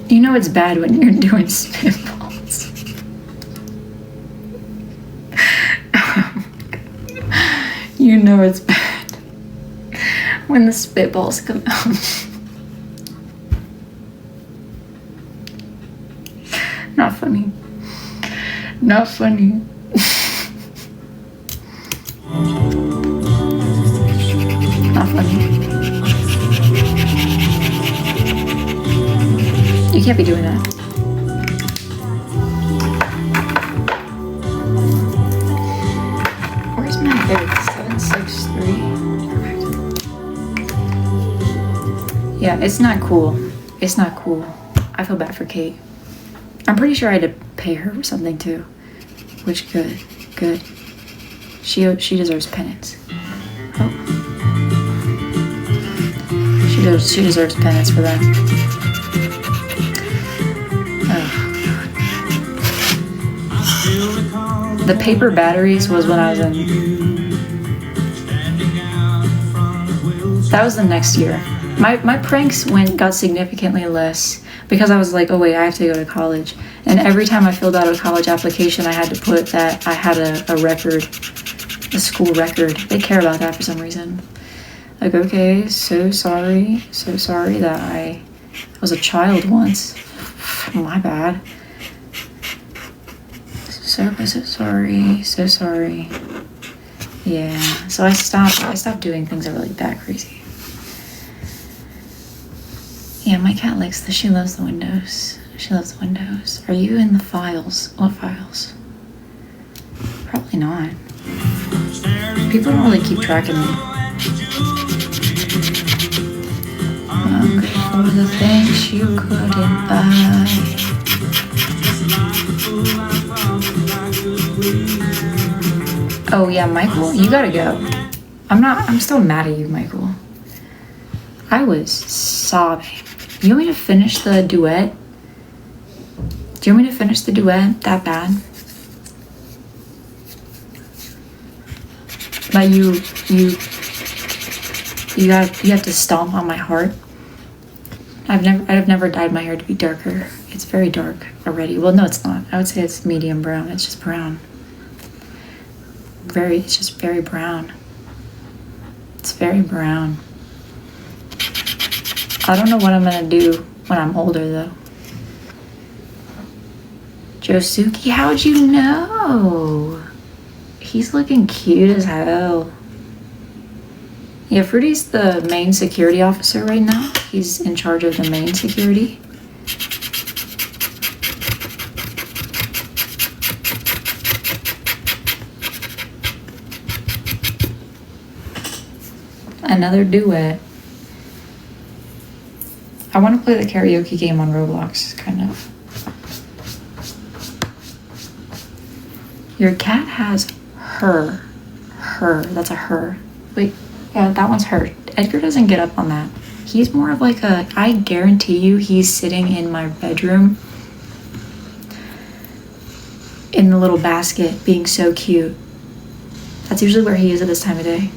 You know it's bad when you're doing spitballs. You know it's bad when the spitballs come out. Not funny. Not funny. Not funny. You can't be doing that. Where's my bag? 763. Yeah, it's not cool. It's not cool. I feel bad for Kate. I'm pretty sure I had to pay her something too. Which good. She deserves penance. Oh. She deserves penance for that. Oh. The paper batteries was when I was in. That was the next year. My pranks got significantly less because I was like, oh wait, I have to go to college. And every time I filled out a college application, I had to put that I had a record, a school record. They care about that for some reason. Like, okay, so sorry that I was a child once. My bad. So sorry. Yeah, so I stopped doing things that were like that crazy. Yeah, my cat she loves the windows. She loves the windows. Are you in the files? What files? Probably not. People don't really keep track of me. For the things you couldn't buy. Oh yeah, Michael, you gotta go. I'm still mad at you, Michael. I was sobbing. You want me to finish the duet? Do you want me to finish the duet that bad? But you have to stomp on my heart. I've never dyed my hair to be darker. It's very dark already. Well, no, it's not. I would say it's medium brown. It's just brown. It's just very brown. It's very brown. I don't know what I'm gonna do when I'm older, though. Josuke, how'd you know? He's looking cute as hell. Yeah, Fruity's the main security officer right now. He's in charge of the main security. Another duet. I want to play the karaoke game on Roblox, kind of. Your cat has her. That's a her. Wait, yeah, that one's her. Edgar doesn't get up on that. He's more of like a, I guarantee you he's sitting in my bedroom in the little basket being so cute. That's usually where he is at this time of day.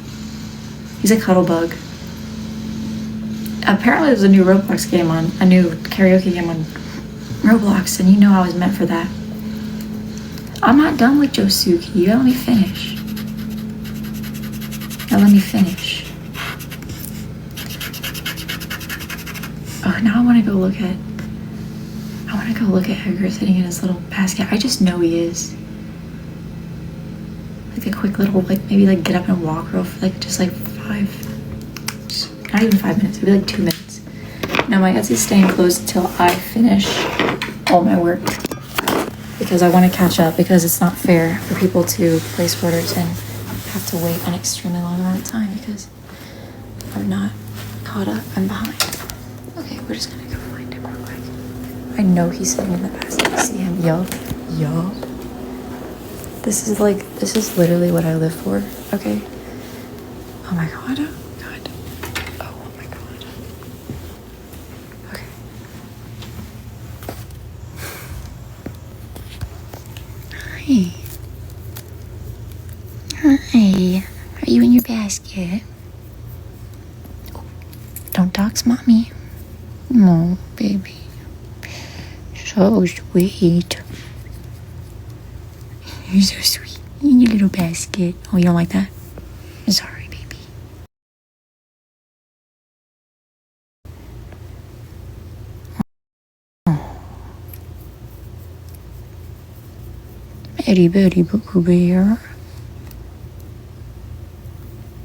He's a cuddle bug. Apparently there's a new Roblox game on, a new karaoke game on Roblox, and you know I was meant for that. I'm not done with Josuke. You gotta let me finish. Now let me finish. Oh, now I want to go look at Edgar sitting in his little basket. I just know he is. Like a quick little, like maybe like get up and walk real, like just like not even 5 minutes, maybe like 2 minutes. Now my Etsy's staying closed until I finish all my work because I want to catch up, because it's not fair for people to place orders and have to wait an extremely long amount of time because I'm not caught up. I'm behind. Okay, we're just gonna go find him real quick. I know he's sitting in the basket. See him? Yup. This is literally what I live for. Okay. Oh my god. Oh my god. Okay. Hi. Are you in your basket? Oh, don't dox mommy. No, baby. So sweet. You're so sweet. In your little basket. Oh, you don't like that? I'm sorry, baby. Itty bitty boo bear.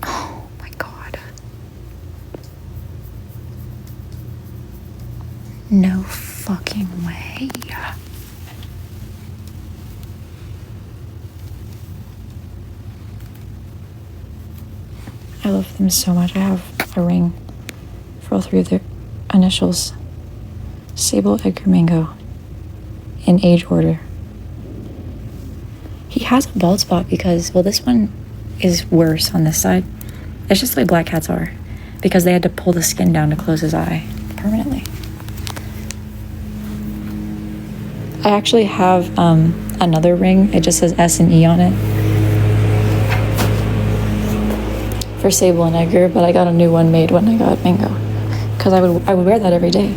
Oh my god. No fucking way. I love them so much. I have a ring for all three of their initials. Sable, Edgar, Mango. In age order. He has a bald spot because, well, this one is worse on this side. It's just the way black cats are. Because they had to pull the skin down to close his eye permanently. I actually have another ring. It just says S and E on it. For Sable and Edgar, but I got a new one made when I got Mango. Because I would wear that every day.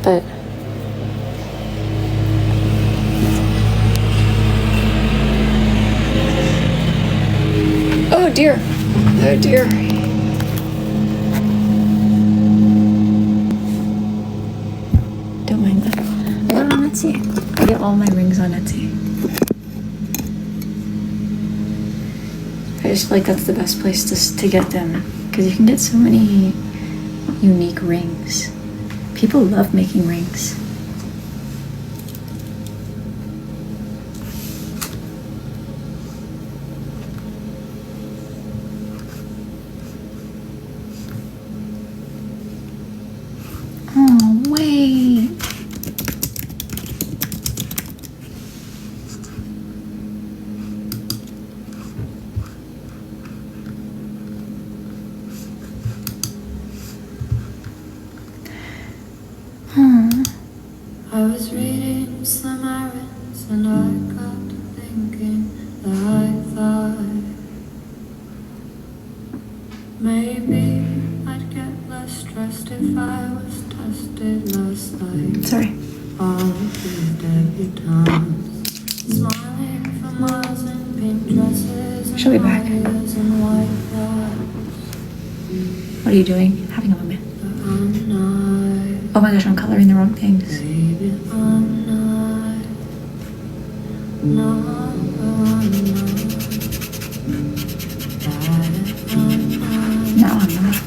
But oh dear. Oh dear. Don't mind that. I got it on Etsy. I get all my rings on Etsy. I just feel like that's the best place to get them, because you can get so many unique rings. People love making rings. Oh, wait. I was reading some errands and I got to thinking that I thought maybe I'd get less stressed if I was tested less like Sorry. all of these debutantes, smiling for miles in pink dresses She'll be and back. eyes and white flags. What are you doing? Having a moment. But I'm not, Oh my gosh, I'm coloring the wrong things. baby, I'm not. No, I'm not. No, I'm not.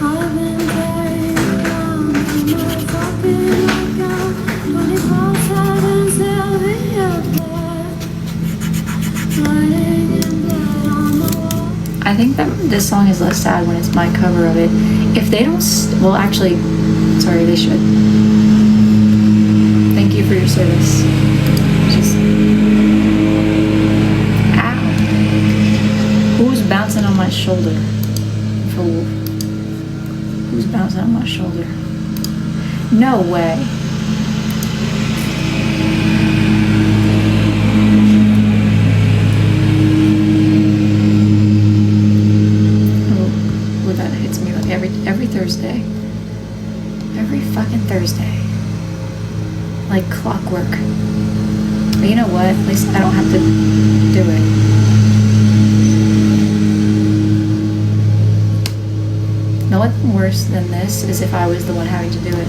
I've been carrying around in my fucking account 24/7 Sylvia Plath, writing in blood on the wall. I think that this song is less sad when it's my cover of it. If they don't, well, actually, sorry, they should. Thank you for your service. Just, ow. Who's bouncing on my shoulder? Fool. Who's bouncing on my shoulder? No way. Oh, that hits me like every Thursday. Every fucking Thursday. Like clockwork. But you know what? At least I don't have to do it. Nothing worse than this is if I was the one having to do it.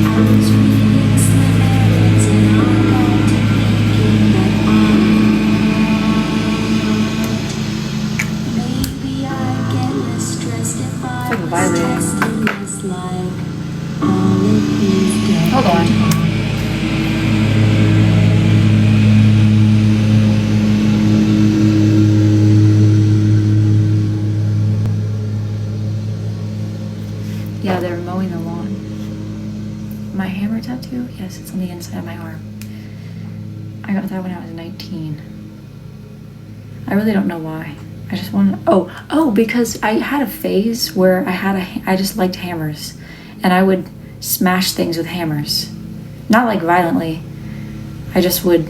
I was reading some errands and I got to thinking that maybe I'd get less stressed if I Like a was violin. tested less like all of these debutantes. Hold on. Yeah, they're mowing the lawn. My hammer tattoo? Yes, it's on the inside of my arm. I got that when I was 19. I really don't know why. I just want to, because I had a phase where I just liked hammers. And I would smash things with hammers. Not like violently. I just would,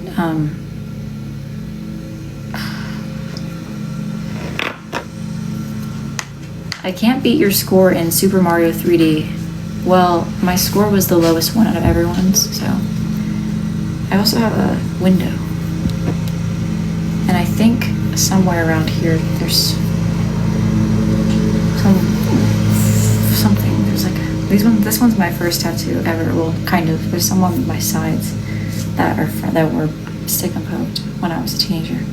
I can't beat your score in Super Mario 3D. Well, my score was the lowest one out of everyone's, so. I also have a window. And I think somewhere around here there's something. There's like, this one's my first tattoo ever. Well, kind of. There's some on my sides that were stick and poked when I was a teenager.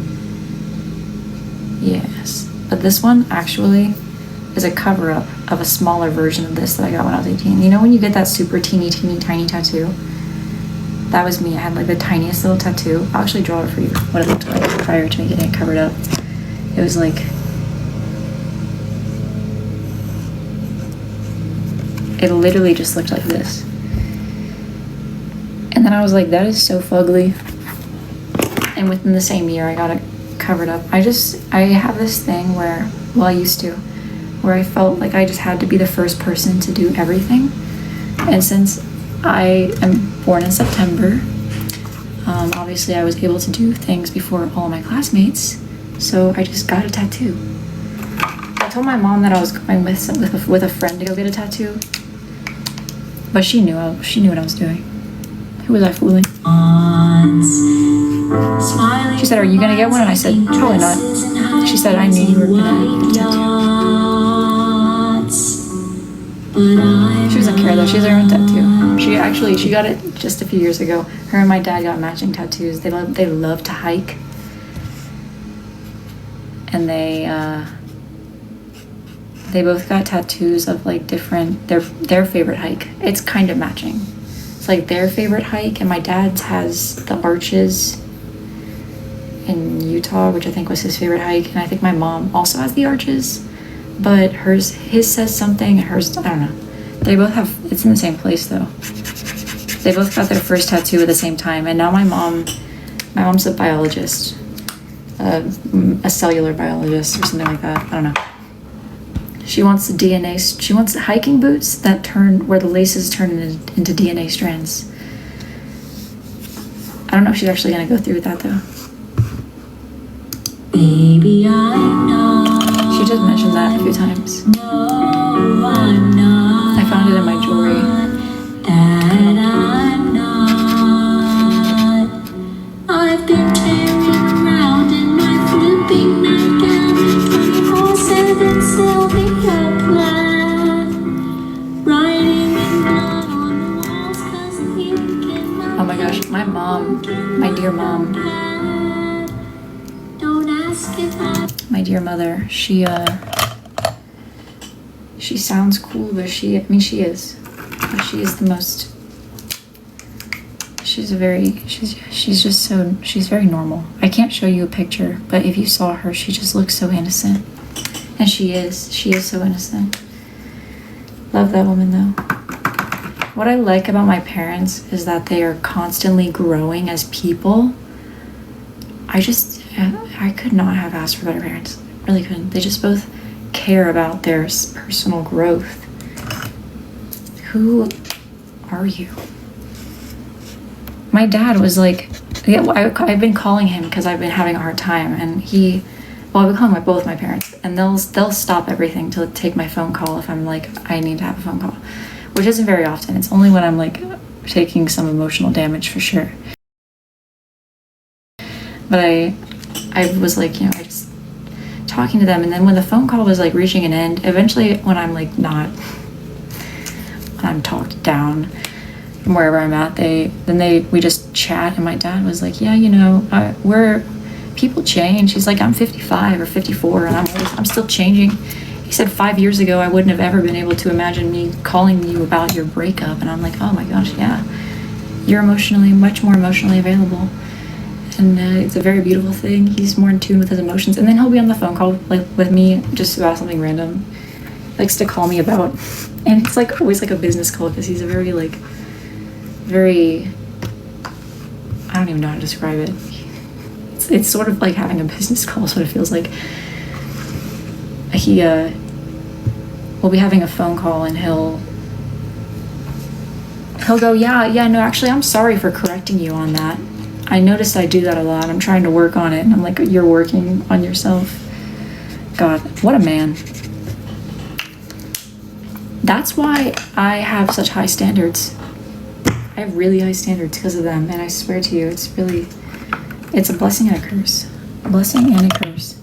Yes. But this one actually is a cover-up of a smaller version of this that I got when I was 18. You know when you get that super teeny tiny tattoo? That was me. I had like the tiniest little tattoo. I'll actually draw it for you, what it looked like prior to me getting it covered up. It was like, it literally just looked like this. And then I was like, that is so fugly. And within the same year, I got it covered up. I have this thing where, well, I used to, where I felt like I just had to be the first person to do everything. And since I am born in September, obviously I was able to do things before all of my classmates, so I just got a tattoo. I told my mom that I was going with a friend to go get a tattoo, but she knew what I was doing. Who was I fooling? She said, "Are you gonna get one?" And I said, "Probably not." She said, "I knew you were gonna get a tattoo." She doesn't care though. She has her own tattoo. She got it just a few years ago. Her and my dad got matching tattoos. They love to hike, and they both got tattoos of like different their favorite hike. It's kind of matching. It's like their favorite hike, and my dad's has the arches in Utah, which I think was his favorite hike, and I think my mom also has the arches, but his says something, hers, I don't know. They both have, it's in the same place though. They both got their first tattoo at the same time, and now my My mom's a biologist, a cellular biologist or something like that. I don't know. She wants DNA. She wants hiking boots that turn where the laces turn into DNA strands. I don't know if she's actually gonna go through with that though. Baby, I'm not. She just mentioned that a few times. No, I'm not. I found it in my jewelry. That I'm not. I've been tearing around in my flipping nightgown, 24/7 Sylvia plan, writing in blood on the walls 'cause you can. Oh my gosh, my mom, my dear mom, Don't ask if I. my dear mother, she sounds cool, but she is. But she is the most, she's very normal. I can't show you a picture, but if you saw her, she just looks so innocent. And she is so innocent. Love that woman though. What I like about my parents is that they are constantly growing as people. I could not have asked for better parents. Really couldn't. They just both care about their personal growth. Who are you? My dad was like, yeah, I've been calling him because I've been having a hard time, and I've been calling both my parents, and they'll stop everything to take my phone call if I'm like, I need to have a phone call, which isn't very often. It's only when I'm like taking some emotional damage for sure. But I was like, I just talking to them, and then when the phone call was like reaching an end, eventually when I'm like when I'm talked down from wherever I'm at, we just chat, and my dad was like, yeah, people change. He's like, I'm 55 or 54 and I'm still changing. He said 5 years ago I wouldn't have ever been able to imagine me calling you about your breakup, and I'm like, oh my gosh, yeah, you're much more emotionally available. And it's a very beautiful thing. He's more in tune with his emotions. And then he'll be on the phone call like with me just about something random. He likes to call me about, and it's like always like a business call because he's a very I don't even know how to describe it. It's sort of like having a business call is what it feels like. We'll be having a phone call, and he'll go, yeah, no, actually, I'm sorry for correcting you on that. I noticed I do that a lot. I'm trying to work on it. And I'm like, you're working on yourself. God, what a man. That's why I have such high standards. I have really high standards because of them. And I swear to you, it's a blessing and a curse. A blessing and a curse.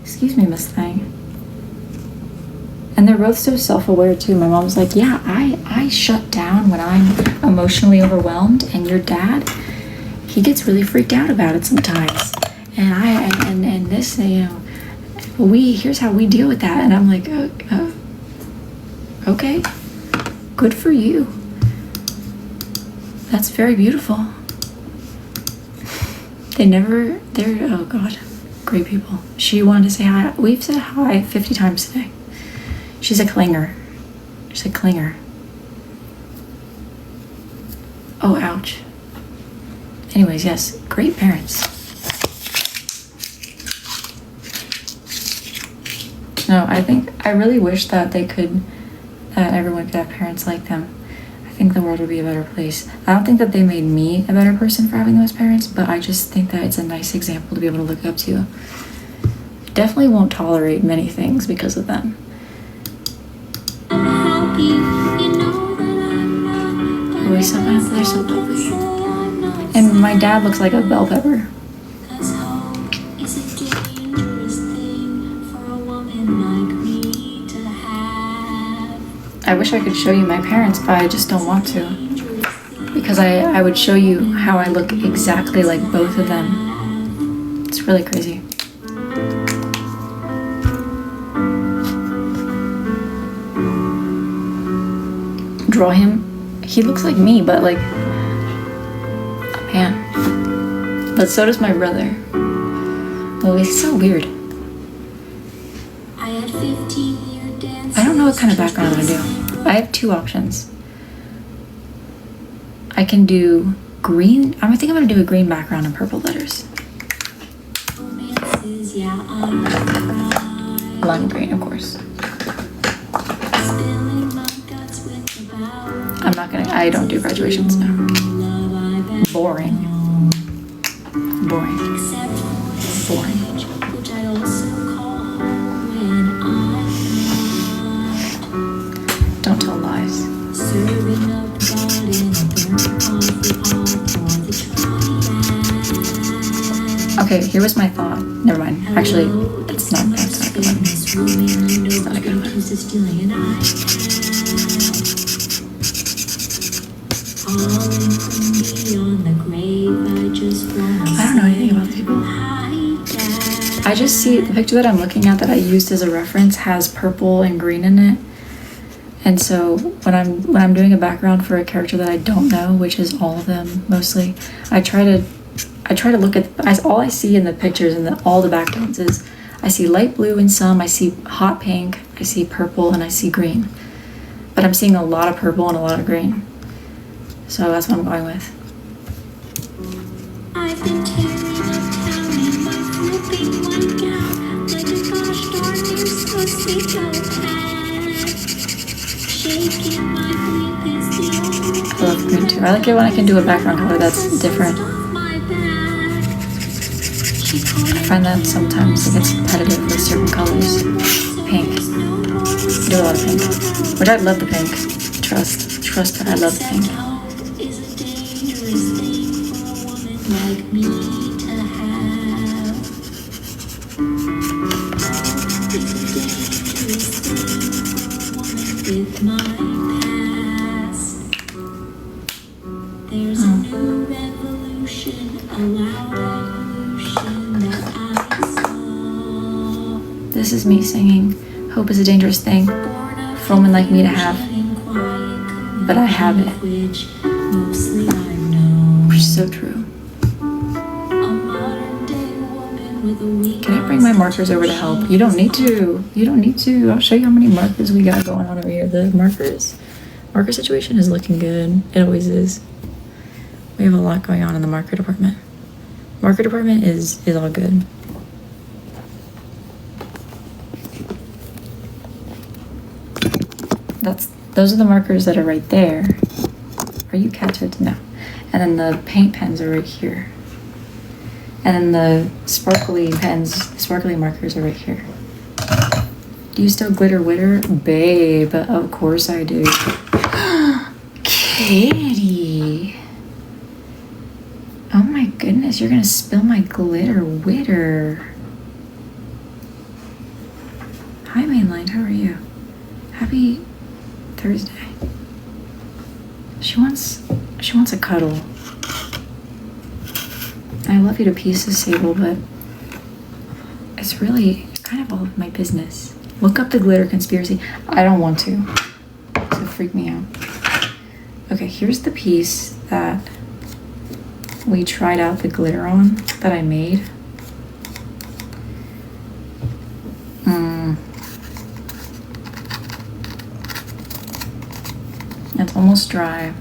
Excuse me, Miss Thang. And they're both so self-aware too. My mom's like, yeah, I shut down when I'm emotionally overwhelmed, and your dad, he gets really freaked out about it sometimes. And this, here's how we deal with that. And I'm like, okay, good for you. That's very beautiful. Oh God, great people. She wanted to say hi. We've said hi 50 times today. She's a clinger. Oh, ouch. Anyways, yes, great parents. No, I really wish that everyone could have parents like them. I think the world would be a better place. I don't think that they made me a better person for having those parents, but I just think that it's a nice example to be able to look up to. Definitely won't tolerate many things because of them. Always so happy, they're so lovely. And my dad looks like a bell pepper. I wish I could show you my parents, but I just don't want to. Because I would show you how I look exactly like both of them. It's really crazy. Draw him. He looks like me, but like a man. But so does my brother. Oh, he's so weird. I don't know what kind of background I'm gonna do. have two options. I can do green. I think I'm gonna do a green background and purple letters. Romances, yeah, I Lime green, of course. spilling my guts with the power. I'm not gonna. I don't do graduations now. Love I bet Boring. Boring. except for Boring. which I also call home when I'm not Don't tell lies. serving up God in a burnt coffee pot for the triad. Okay, here was my thought. Never mind. Actually, it's not. That's not a good one. It's not a good one. I don't know anything about these people. I just see the picture that I'm looking at that I used as a reference has purple and green in it. And so when I'm doing a background for a character that I don't know, which is all of them mostly, I try to look at all I see in the pictures and all the backgrounds is I see light blue in some, I see hot pink, I see purple, and I see green. But I'm seeing a lot of purple and a lot of green. So that's what I'm going with. I've been tearing up town in my flipping white gown like a gosh darn near sociopath. Shaking my bleep is the only I love green too. I like it when I can do a background color that's different. off my back. She I find that sometimes it gets repetitive with certain colors. Pink. I do a lot of pink. Which I love the pink. Trust that I love the pink. is a dangerous thing for a woman like me to have. It's a dangerous thing for a woman with my past. There's a new revolution, a loud evolution that I saw. This is me singing Hope is a Dangerous Thing for a woman like me to have. But I have it. Which mostly I know. Which is so true. A modern day woman with a weak Can I bring my markers over to help? You don't need to. You don't need to. I'll show you how many markers we got going on over here. The marker situation is looking good. It always is. We have a lot going on in the marker department. Marker department is all good. Those are the markers that are right there. Are you catted? No. And then the paint pens are right here. And then the sparkly pens, the sparkly markers are right here. Do you still glitter witter? Babe, of course I do. Kitty. Oh my goodness, you're gonna spill my glitter witter. Hi Mainline, how are you? Happy Thursday. She wants a cuddle. I love you to pieces, Sable, but it's really kind of all of my business. Look up the glitter conspiracy. I don't want to. So freak me out. Okay, here's the piece that we tried out the glitter on that I made. It's almost dry.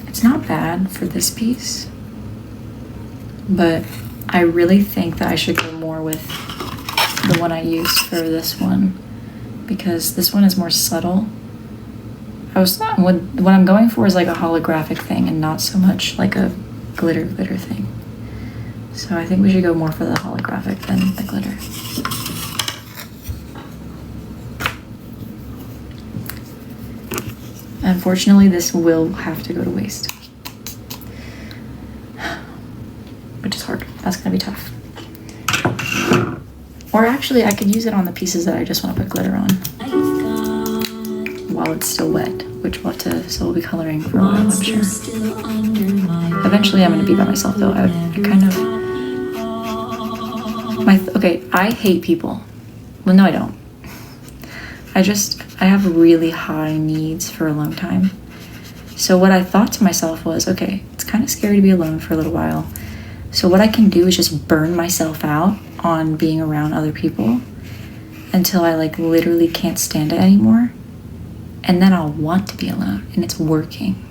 It's not bad for this piece, but I really think that I should go more with the one I used for this one because this one is more subtle. What I'm going for is like a holographic thing and not so much like a glitter thing. So I think we should go more for the holographic than the glitter. Unfortunately, this will have to go to waste. Which is hard. That's gonna be tough. Or actually, I could use it on the pieces that I just want to put glitter on. While it's still wet, which we'll have to, so we'll be coloring for a while, I'm sure. Eventually, I'm gonna be by myself though. I kind of... Okay, I hate people. Well, no, I don't. I have really high needs for a long time. So what I thought to myself was, okay, it's kind of scary to be alone for a little while. So what I can do is just burn myself out on being around other people until I like literally can't stand it anymore. And then I'll want to be alone, and it's working.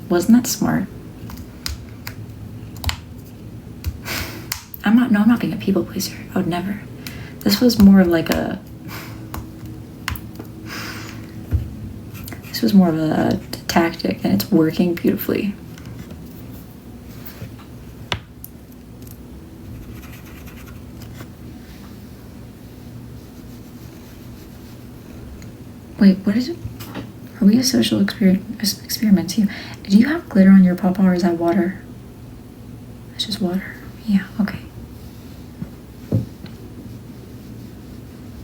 Wasn't that smart? I'm not being a people pleaser. I would never. This was more like a tactic, and it's working beautifully. Wait, what is it? Are we a social experiment too? Do you have glitter on your pawpaw, or is that water? It's just water. Yeah, okay.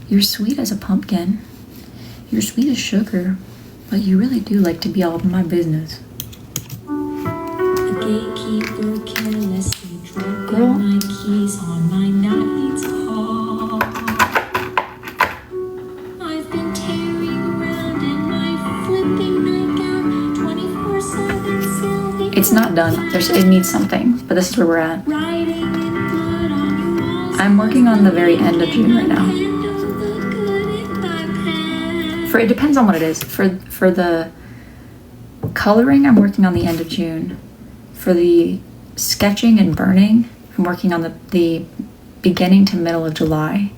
You're sweet as a pumpkin. You're sweet as sugar. But you really do like to be all up in my business. The gatekeeper carelessly dropped Girl. my keys on my night's hall. I've been tearing around in my flipping nightgown 24/7 Sylvie. It's not done. It needs something, but this is where we're at. Writing in blood on your walls. I'm working on the very end of June right now. It depends on what it is. For the coloring, I'm working on the end of June. For the sketching and burning, I'm working on the beginning to middle of July.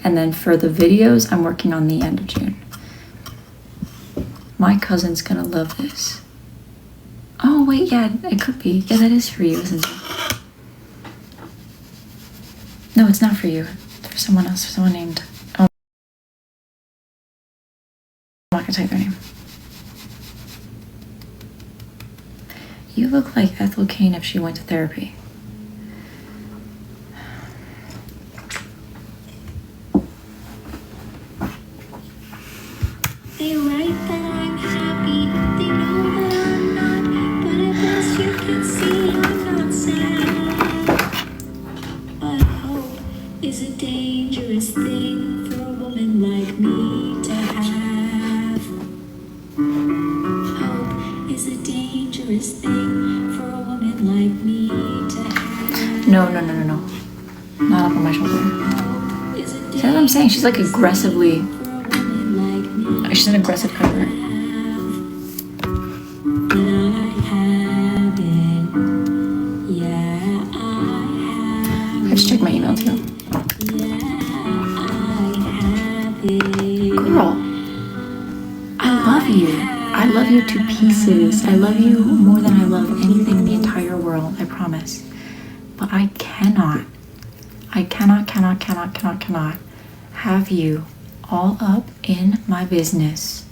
And then for the videos, I'm working on the end of June. My cousin's gonna love this. Oh wait, yeah, it could be. Yeah, that is for you, isn't it? No, it's not for you. It's for someone else, for someone named... I'm not gonna tell you their name. You look like Ethel Kane if she went to therapy. They write that I'm happy, they know that I'm not, but at best you can see I'm not sad. But hope is a dangerous thing for a woman like me to have. Hope is a dangerous thing for a woman like me to have. No. Not up on my shoulder. Hope is a See what I'm saying? She's like aggressively... for a woman like me. She's an aggressive cover. I just checked my email too. Girl, I love you. I love you to pieces. I love you more than I love anything in the entire world, I promise. But I cannot have you all up in my business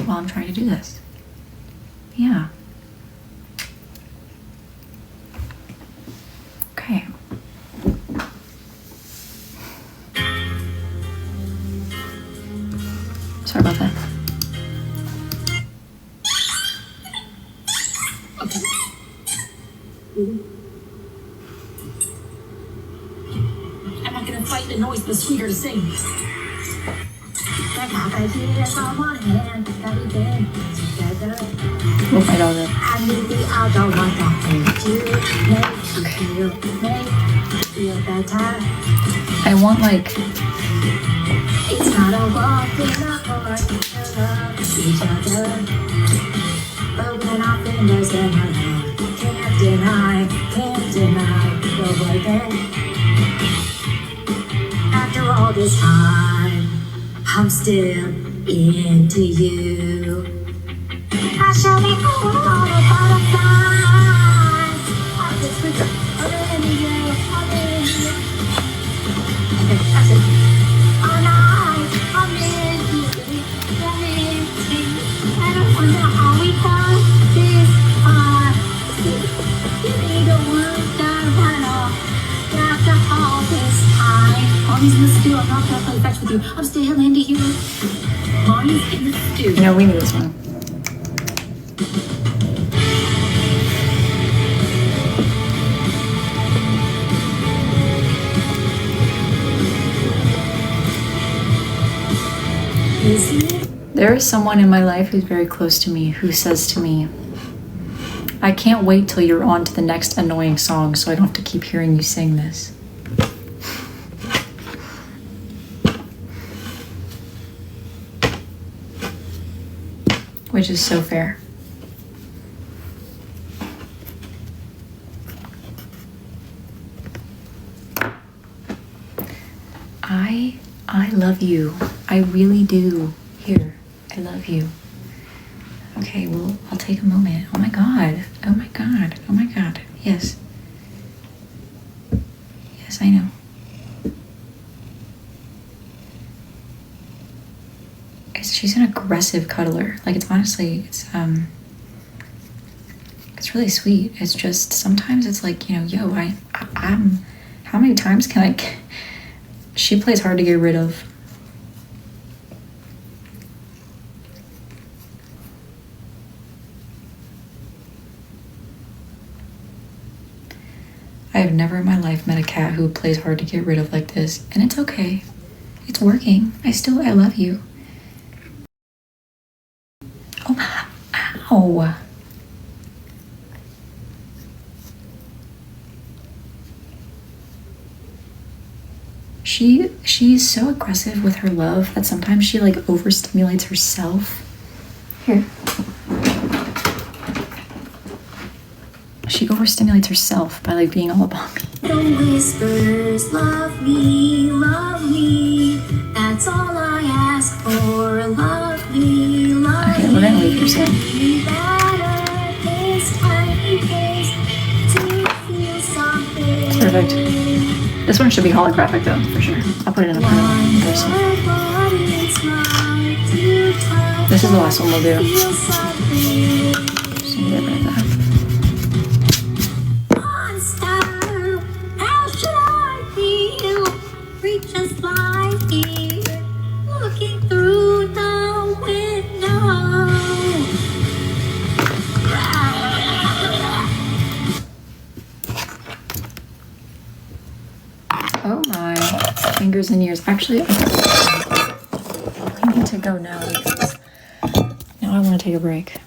while I'm trying to do this. Yeah. Okay. Sorry about that. I'm not gonna fight the noise, but sweeter to sing. I got ideas on one hand, that we can together. Move my dog up. I need the other one that makes you make you feel better. I want like It's not a walk in the park to love each other. Broken our fingers and our love. Can't deny you're worth it. After all this time, I'm still into you. I shall be all the butterflies. I'm just with you. I'm into you. I'm into you. Okay, that's it. All night, I'm into you. I'm into you. I don't wonder how we got this far. You need a word that run off. After all this time, all these in the stew, I'm not gonna play fetch with you. I'm still into you. Mom's in the stew. no, we need this one. There is someone in my life who's very close to me who says to me, I can't wait till you're on to the next annoying song so I don't have to keep hearing you sing this. which is so fair. I love you. I really do. Here, I love you. Okay, well, I'll take a moment. Oh my god. Oh my god. Oh my god. Yes. Yes, I know. She's an aggressive cuddler. Like, it's honestly, it's really sweet. It's just, sometimes it's like, you know, yo, I'm, how many times can I, she plays hard to get rid of. I have never in my life met a cat who plays hard to get rid of like this, and it's okay. It's working. I love you. Oh, ow. She's so aggressive with her love that sometimes she like overstimulates herself. Here. She overstimulates herself by like being all about me. The whispers, love me, that's all I ask for. Love me, Okay, we're gonna leave her soon. Perfect. This one should be holographic though, for sure. I'll put it in the front person. This is the last one we'll do. Just need to get rid of that. Just lie here, looking through the window. Oh my fingers and ears. Actually, I need to go now because now I want to take a break.